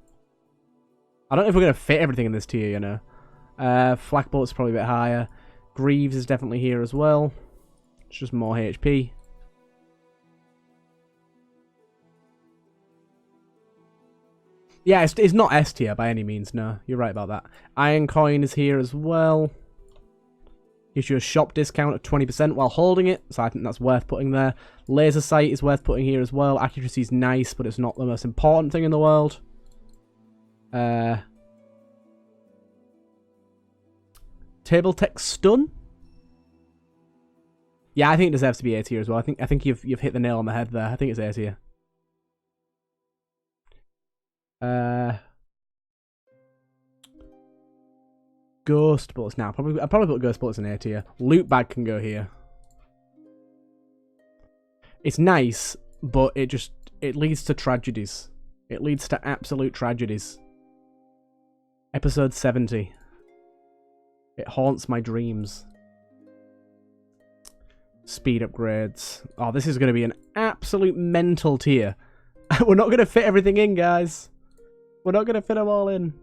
I don't know if we're going to fit everything in this tier, you know. Flak bullet's probably a bit higher. Greaves is definitely here as well. It's just more HP. Yeah, it's not S tier by any means, no. You're right about that. Iron coin is here as well. Gives you a shop discount of 20% while holding it, so I think that's worth putting there. Laser sight is worth putting here as well. Accuracy is nice, but it's not the most important thing in the world. Table tech stun? Yeah, I think it deserves to be A tier as well. I think you've hit the nail on the head there. I think it's A tier. Ghost bullets now. I'll probably put ghost bullets in A tier. Loot bag can go here. It's nice, but it leads to tragedies. It leads to absolute tragedies. Episode 70. It haunts my dreams. Speed upgrades. Oh, this is going to be an absolute mental tier. We're not going to fit everything in, guys. We're not going to fit them all in.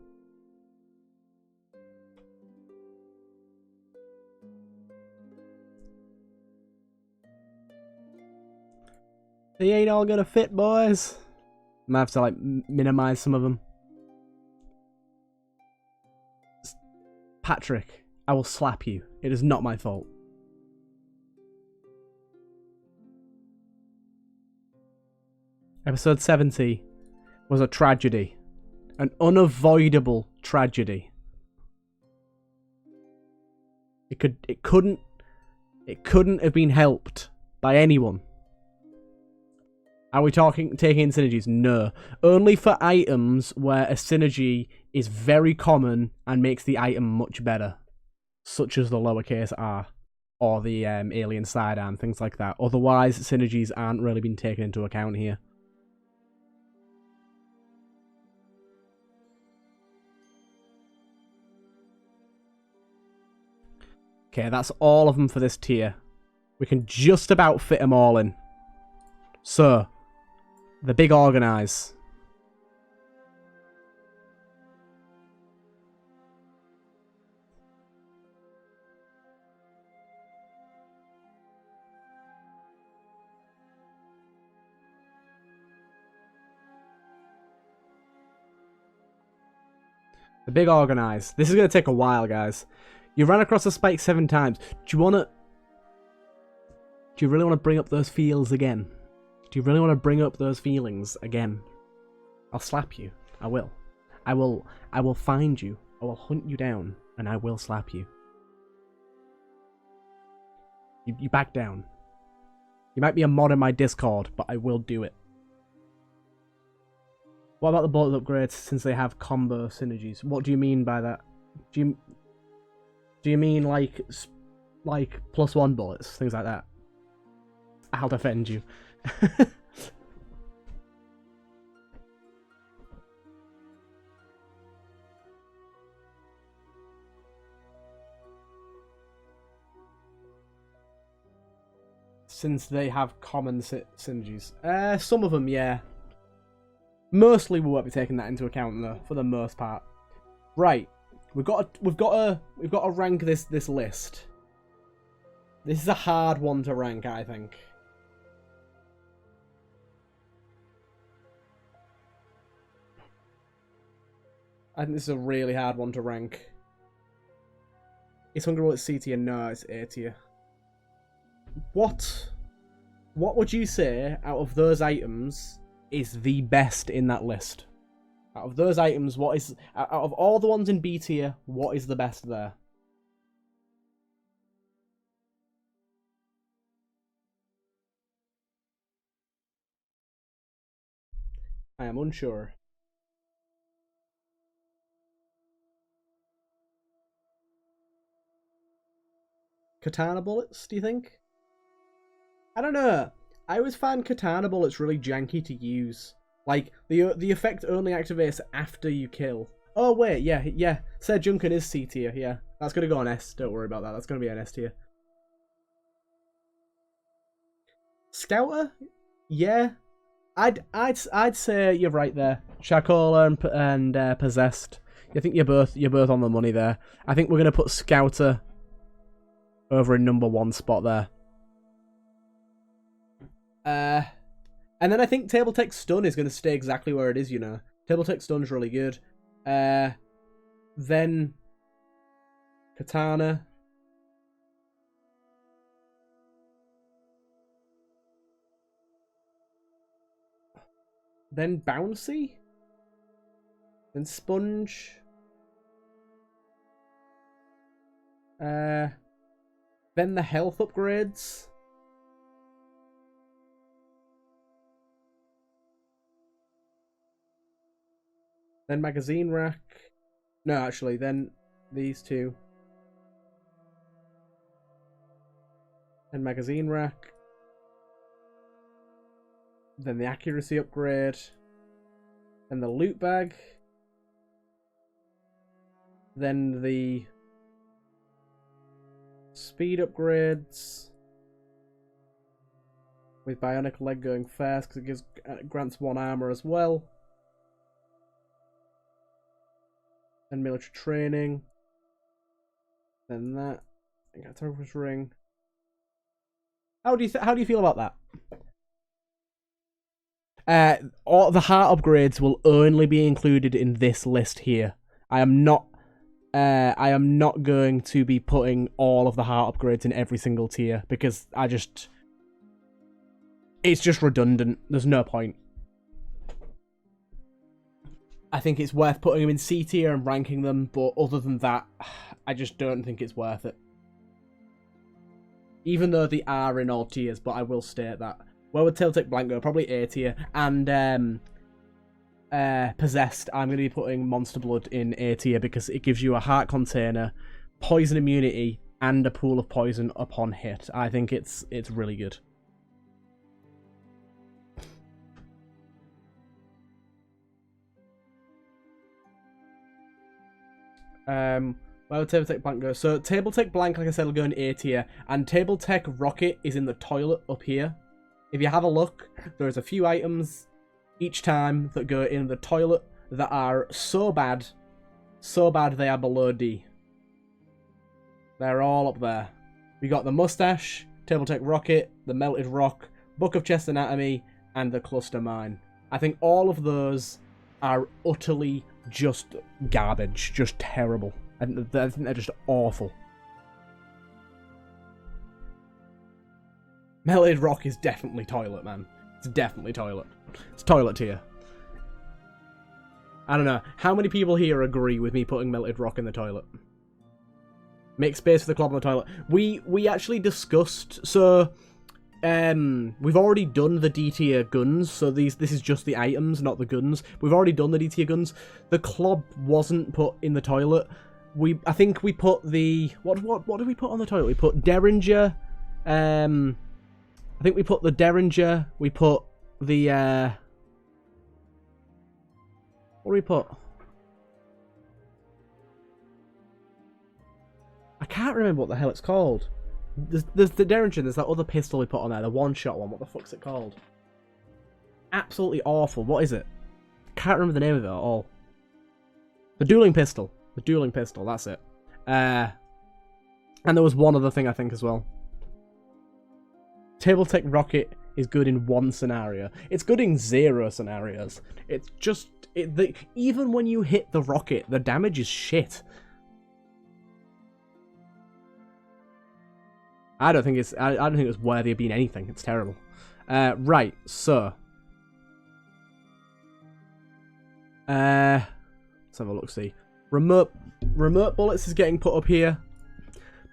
They ain't all gonna fit, boys. I'm gonna have to, like, minimize some of them. Patrick, I will slap you. It is not my fault. Episode 70 was a tragedy. An unavoidable tragedy. It couldn't have been helped by anyone. Are we taking synergies? No. Only for items where a synergy is very common and makes the item much better. Such as the lowercase r. Or the alien sidearm, things like that. Otherwise, synergies aren't really been taken into account here. Okay, that's all of them for this tier. We can just about fit them all in. So, the big organize. The big organize. This is going to take a while, guys. You ran across the spike 7 times. Do you really want to bring up those feels again? Do you really want to bring up those feelings again? I'll slap you. I will. I will find you. I will hunt you down, and I will slap you. You back down. You might be a mod in my Discord, but I will do it. What about the bullet upgrades since they have combo synergies? What do you mean by that? Do you mean like +1 bullets, things like that? I'll defend you. Since they have common synergies. Some of them, yeah. Mostly we won't be taking that into account though, for the most part. Right. We've got to rank this list. This is a hard one to rank, I think. I think this is a really hard one to rank. Is Hungry Bullet C tier? No, it's A tier. What would you say out of those items is the best in that list. Out of those items, out of all the ones in B tier, what is the best there? I am unsure. Katana bullets, do you think? I don't know. I always find katana bullets really janky to use. Like, the effect only activates after you kill. Oh, wait, yeah. Said Junkin is C tier, yeah. That's gonna go on S, don't worry about that. That's gonna be an S tier. Scouter? Yeah. I'd say you're right there. Shakola and Possessed. I think you're both on the money there. I think we're gonna put Scouter over in #1 spot there. And then I think Table Tech Stun is going to stay exactly where it is, you know. Table Tech Stun's really good. Then Katana. Then Bouncy. Then Sponge. Then the health upgrades. Then magazine rack. No, actually, then these two. Then magazine rack. Then the accuracy upgrade. Then the loot bag. Then the speed upgrades. With bionic leg going fast because it grants 1 armor as well. Then military training. Then that. Cartographer's ring. How do you feel about that? All the heart upgrades will only be included in this list here. I am not going to be putting all of the heart upgrades in every single tier because it's just redundant. There's no point. I think it's worth putting them in C tier and ranking them, but other than that, I just don't think it's worth it. Even though they are in all tiers, but I will state that. Where would Tailtech Blank go? Probably A tier. And Possessed, I'm going to be putting Monster Blood in A tier because it gives you a heart container, poison immunity, and a pool of poison upon hit. I think it's really good. Where would Table Tech Blank go? So Table Tech Blank, like I said, will go in A tier, and Table Tech Rocket is in the toilet up here. If you have a look, there's a few items each time that go in the toilet that are so bad they are below D. They're all up there. We got the Mustache, Table Tech Rocket, the Melted Rock, Book of Chest Anatomy, and the Cluster Mine. I think all of those are utterly just garbage, just terrible. I think they're just awful. Melted Rock is definitely toilet, man. It's definitely toilet. It's toilet tier. I don't know. How many people here agree with me putting Melted Rock in the toilet? Make space for the club on the toilet. We actually discussed, so we've already done the D tier guns, so this is just the items, not the guns. We've already done the D tier guns. The club wasn't put in the toilet. I think we put the what did we put on the toilet? We put Derringer. I think we put the Derringer. We put the what do we put? I can't remember what the hell it's called. There's the Derringer, there's that other pistol we put on there, the one-shot one. What the fuck's it called? Absolutely awful. What is it? Can't remember the name of it at all. The Dueling Pistol. The Dueling Pistol, that's it. And there was one other thing, I think, as well. Table Tech Rocket is good in one scenario. It's good in 0 scenarios. It's just... even when you hit the rocket, the damage is shit. I don't think it's worthy of being anything. It's terrible. Right, so Let's have a look. See, remote bullets is getting put up here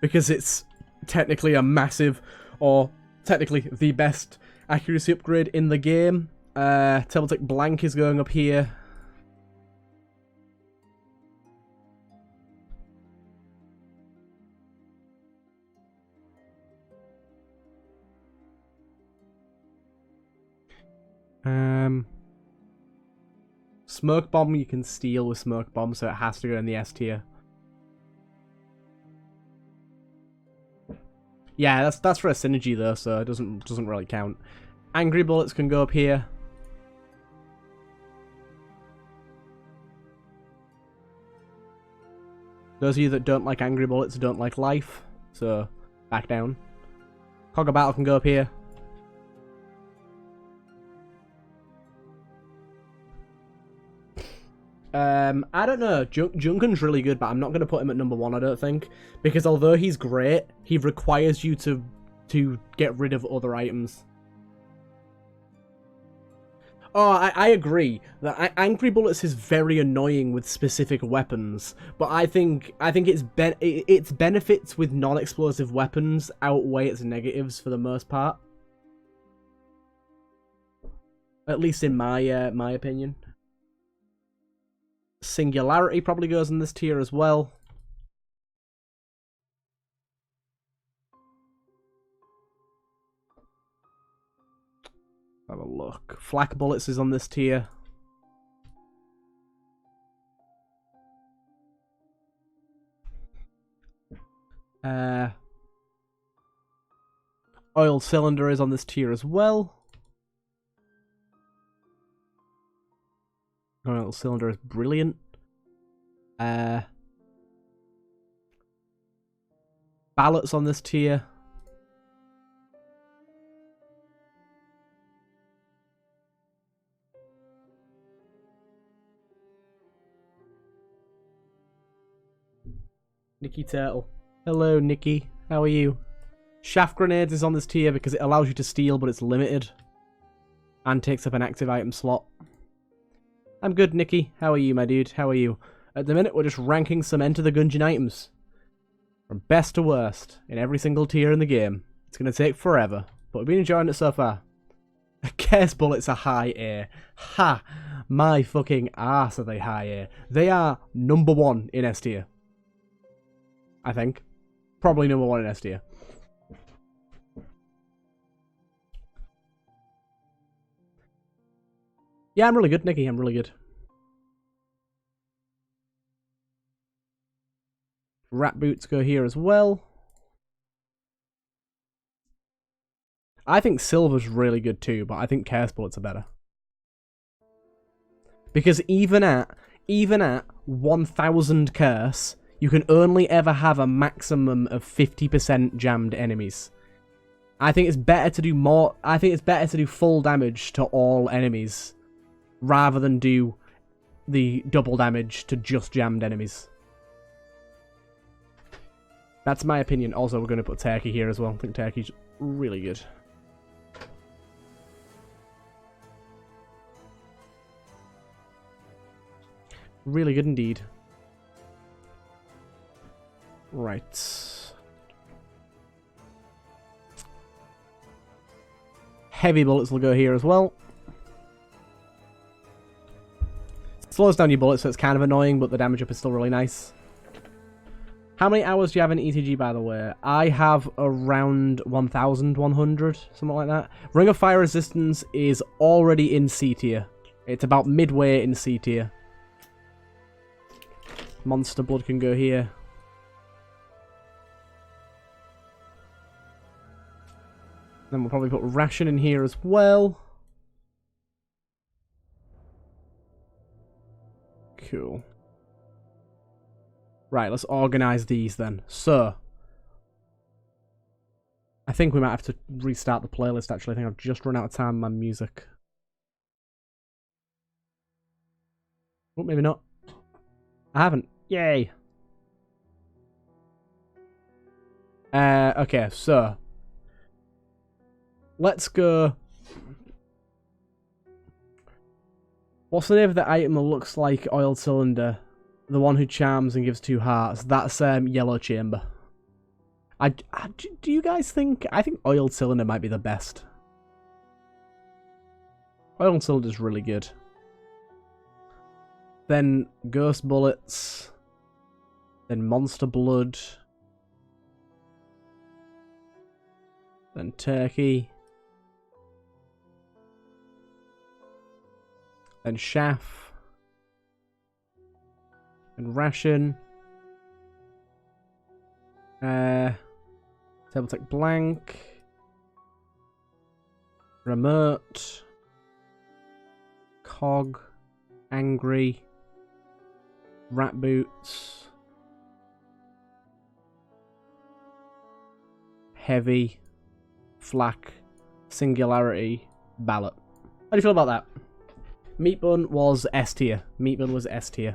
because it's technically a massive, or technically the best accuracy upgrade in the game. Tabletech blank is going up here. Smoke bomb you can steal with smoke bomb, so it has to go in the S tier. Yeah, that's for a synergy though, so it doesn't really count. Angry bullets can go up here. Those of you that don't like angry bullets don't like life, so back down. Cog of battle can go up here. I don't know. Junken's really good, but I'm not going to put him at number 1, I don't think. Because although he's great, he requires you to get rid of other items. Oh, I agree. That Angry Bullets is very annoying with specific weapons, but I think its benefits with non-explosive weapons outweigh its negatives for the most part. At least in my my opinion. Singularity probably goes in this tier as well. Have a look. Flak bullets is on this tier. Oil cylinder is on this tier as well. Oil cylinder is brilliant. Ballots on this tier. Nikki Turtle. Hello, Nikki. How are you? Shaft grenades is on this tier because it allows you to steal, but it's limited. And takes up an active item slot. I'm good, Nikki. How are you, my dude? How are you? At the minute, we're just ranking some Enter the Gungeon items. From best to worst, in every single tier in the game. It's going to take forever, but we've been enjoying it so far. Chaos bullets are high A. Ha! My fucking ass are they high A. They are number 1 in S tier. I think. Probably number 1 in S tier. Yeah, I'm really good, Nikki. I'm really good. Rat boots go here as well. I think silver's really good too, but I think chaos bullets are better. Because even at 1000 curse, you can only ever have a maximum of 50% jammed enemies. I think it's better to do more. I think it's better to do full damage to all enemies rather than do the double damage to just jammed enemies. That's my opinion. Also, we're going to put Turkey here as well. I think Turkey's really good. Really good indeed. Right. Heavy bullets will go here as well. Slows down your bullets, so it's kind of annoying, but the damage up is still really nice. How many hours do you have in ETG, by the way? I have around 1,100, something like that. Ring of Fire Resistance is already in C tier. It's about midway in C tier. Monster Blood can go here. Then we'll probably put Ration in here as well. Cool. Right, let's organise these then. So, I think we might have to restart the playlist, actually. I think I've just run out of time on my music. Oh, maybe not. I haven't. Yay! Okay, so let's go. What's the name of the item that looks like Oiled Cylinder? The one who charms and gives 2 hearts. That's Yellow Chamber. Do you guys think... I think Oiled Cylinder might be the best. Oiled Cylinder's really good. Then Ghost Bullets. Then Monster Blood. Then Turkey. Then Chaff. And Ration. Table Tech Blank. Remote. Cog. Angry. Rat Boots. Heavy. Flak. Singularity. Ballot. How do you feel about that? Meat Bun was S tier. Meat Bun was S tier.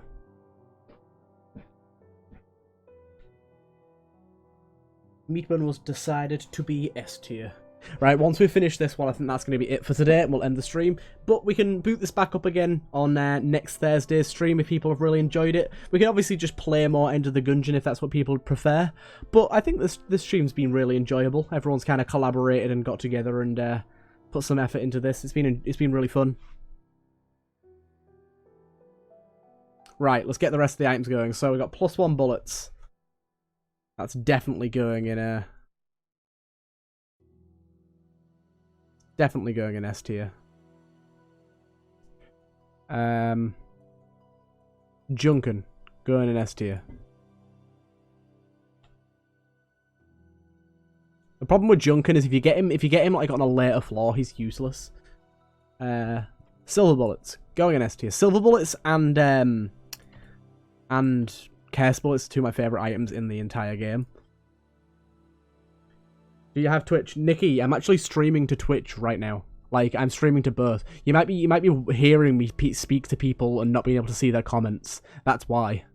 Meat Bun was decided to be S tier. Right, once we finish this one, I think that's going to be it for today, and we'll end the stream. But we can boot this back up again on next Thursday's stream if people have really enjoyed it. We can obviously just play more Enter the Gungeon if that's what people prefer. But I think this stream's been really enjoyable. Everyone's kind of collaborated and got together and put some effort into this. It's been really fun. Right, let's get the rest of the items going. So we've got +1 bullets. That's definitely going in a... Definitely going in S tier. Junkin, going in S tier. The problem with Junkin is if you get him like on a later floor, he's useless. Silver Bullets, going in S tier. Silver Bullets and Curse Bullets are 2 of my favourite items in the entire game. Do you have Twitch? Nikki, I'm actually streaming to Twitch right now. Like, I'm streaming to both. You might be hearing me speak to people and not being able to see their comments. That's why.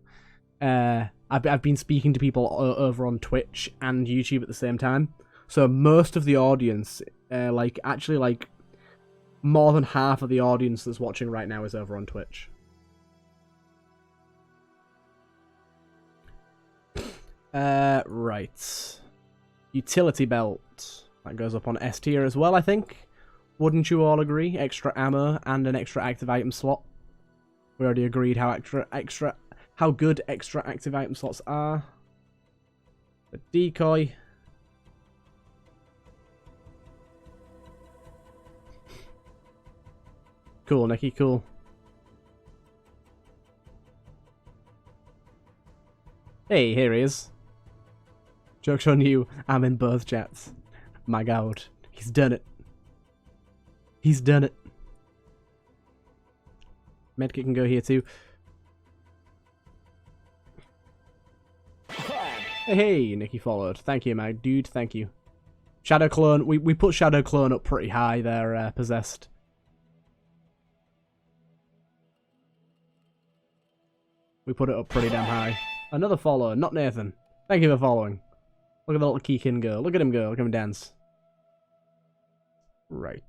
I've been speaking to people over on Twitch and YouTube at the same time. So most of the audience, actually more than half of the audience that's watching right now is over on Twitch. Right. Utility Belt. That goes up on S tier as well, I think. Wouldn't you all agree? Extra ammo and an extra active item slot. We already agreed how good extra active item slots are. The Decoy. Cool, Nikki, cool. Hey, here he is. Joke's on you, I'm in both chats. My god, he's done it. He's done it. Medkit can go here too. Hey, Nikki followed. Thank you, my dude, thank you. Shadow Clone, we put Shadow Clone up pretty high there, Possessed. We put it up pretty damn high. Another follower, not Nathan. Thank you for following. Look at the little Keekin go. Look at him go. Look at him dance. Right.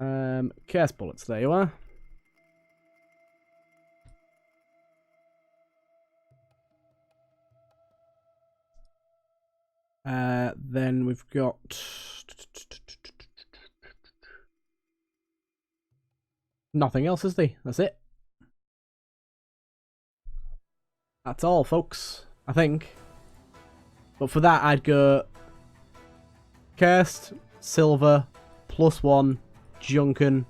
Curse Bullets. There you are. Then we've got... Nothing else, is there? That's it. That's all, folks. I think. But for that, I'd go... Cursed, Silver, +1, Junkin.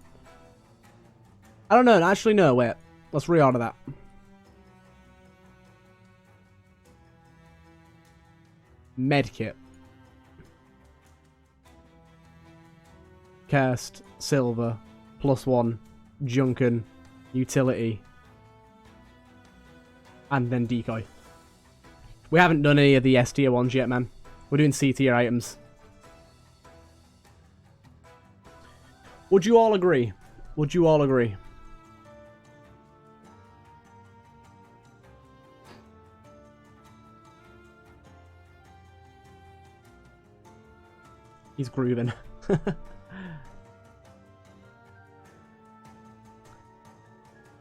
I don't know. Actually, no. Wait. Let's reorder that. Medkit. Cursed, Silver, +1, Junkin, Utility, and then Decoy. We haven't done any of the S tier ones yet, man. We're doing C tier items. Would you all agree? Would you all agree? He's grooving.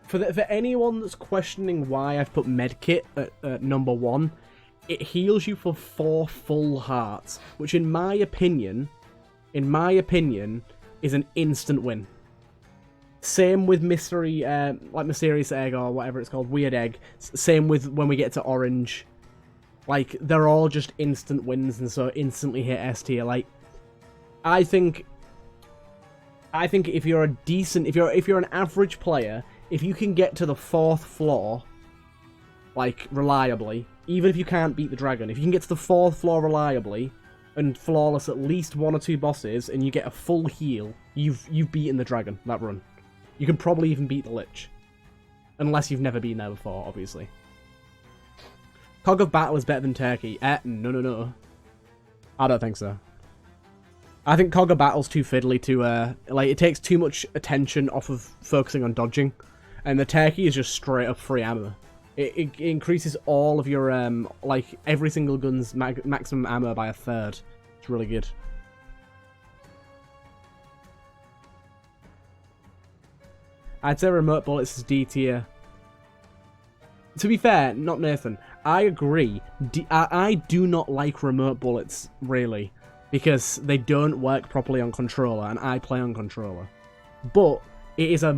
For anyone that's questioning why I've put medkit at number 1, it heals you for 4 full hearts, which in my opinion, is an instant win. Same with mystery, like mysterious egg or whatever it's called, weird egg. Same with when we get to orange. Like, they're all just instant wins, and so instantly hit S tier. Like, I think if you're a decent, if you're an average player, if you can get to the 4th floor, like, reliably, even if you can't beat the dragon, if you can get to the 4th floor reliably, and flawless at least 1 or 2 bosses, and you get a full heal, you've beaten the dragon, that run. You can probably even beat the Lich. Unless you've never been there before, obviously. Cog of Battle is better than Turkey. No. I don't think so. I think Cog of Battle's too fiddly to, like, it takes too much attention off of focusing on dodging. And the Turkey is just straight up free ammo. It increases all of your, like, every single gun's maximum ammo by 1/3. It's really good. I'd say remote bullets is D tier. To be fair, not Nathan, I agree. I do not like remote bullets, really, because they don't work properly on controller, and I play on controller. But it is a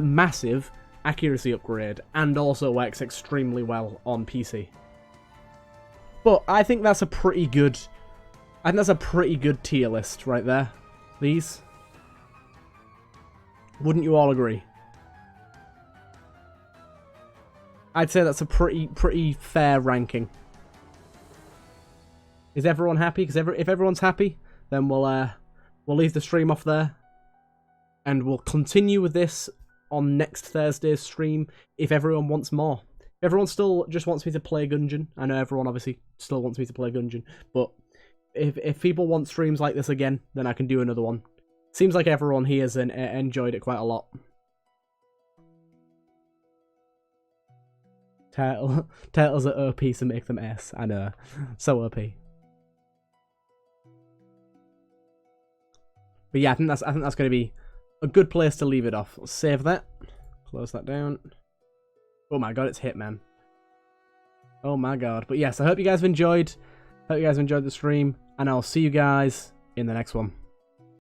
massive accuracy upgrade, and also works extremely well on PC. But I think that's a pretty good. I think that's a pretty good tier list right there. These. Wouldn't you all agree? I'd say that's a pretty fair ranking. Is everyone happy? Because if everyone's happy, then we'll leave the stream off there, and we'll continue with this on next Thursday's stream if everyone wants more. If everyone still just wants me to play Gungeon, I know everyone obviously still wants me to play Gungeon, but if people want streams like this again, then I can do another one. Seems like everyone here has enjoyed it quite a lot. Turtles are OP, so make them S. I know. So OP. But yeah, I think that's going to be a good place to leave it off. Let's save that. Close that down. Oh my god, it's Hitman. Oh my god. But yes, I hope you guys have enjoyed. Hope you guys have enjoyed the stream, and I'll see you guys in the next one.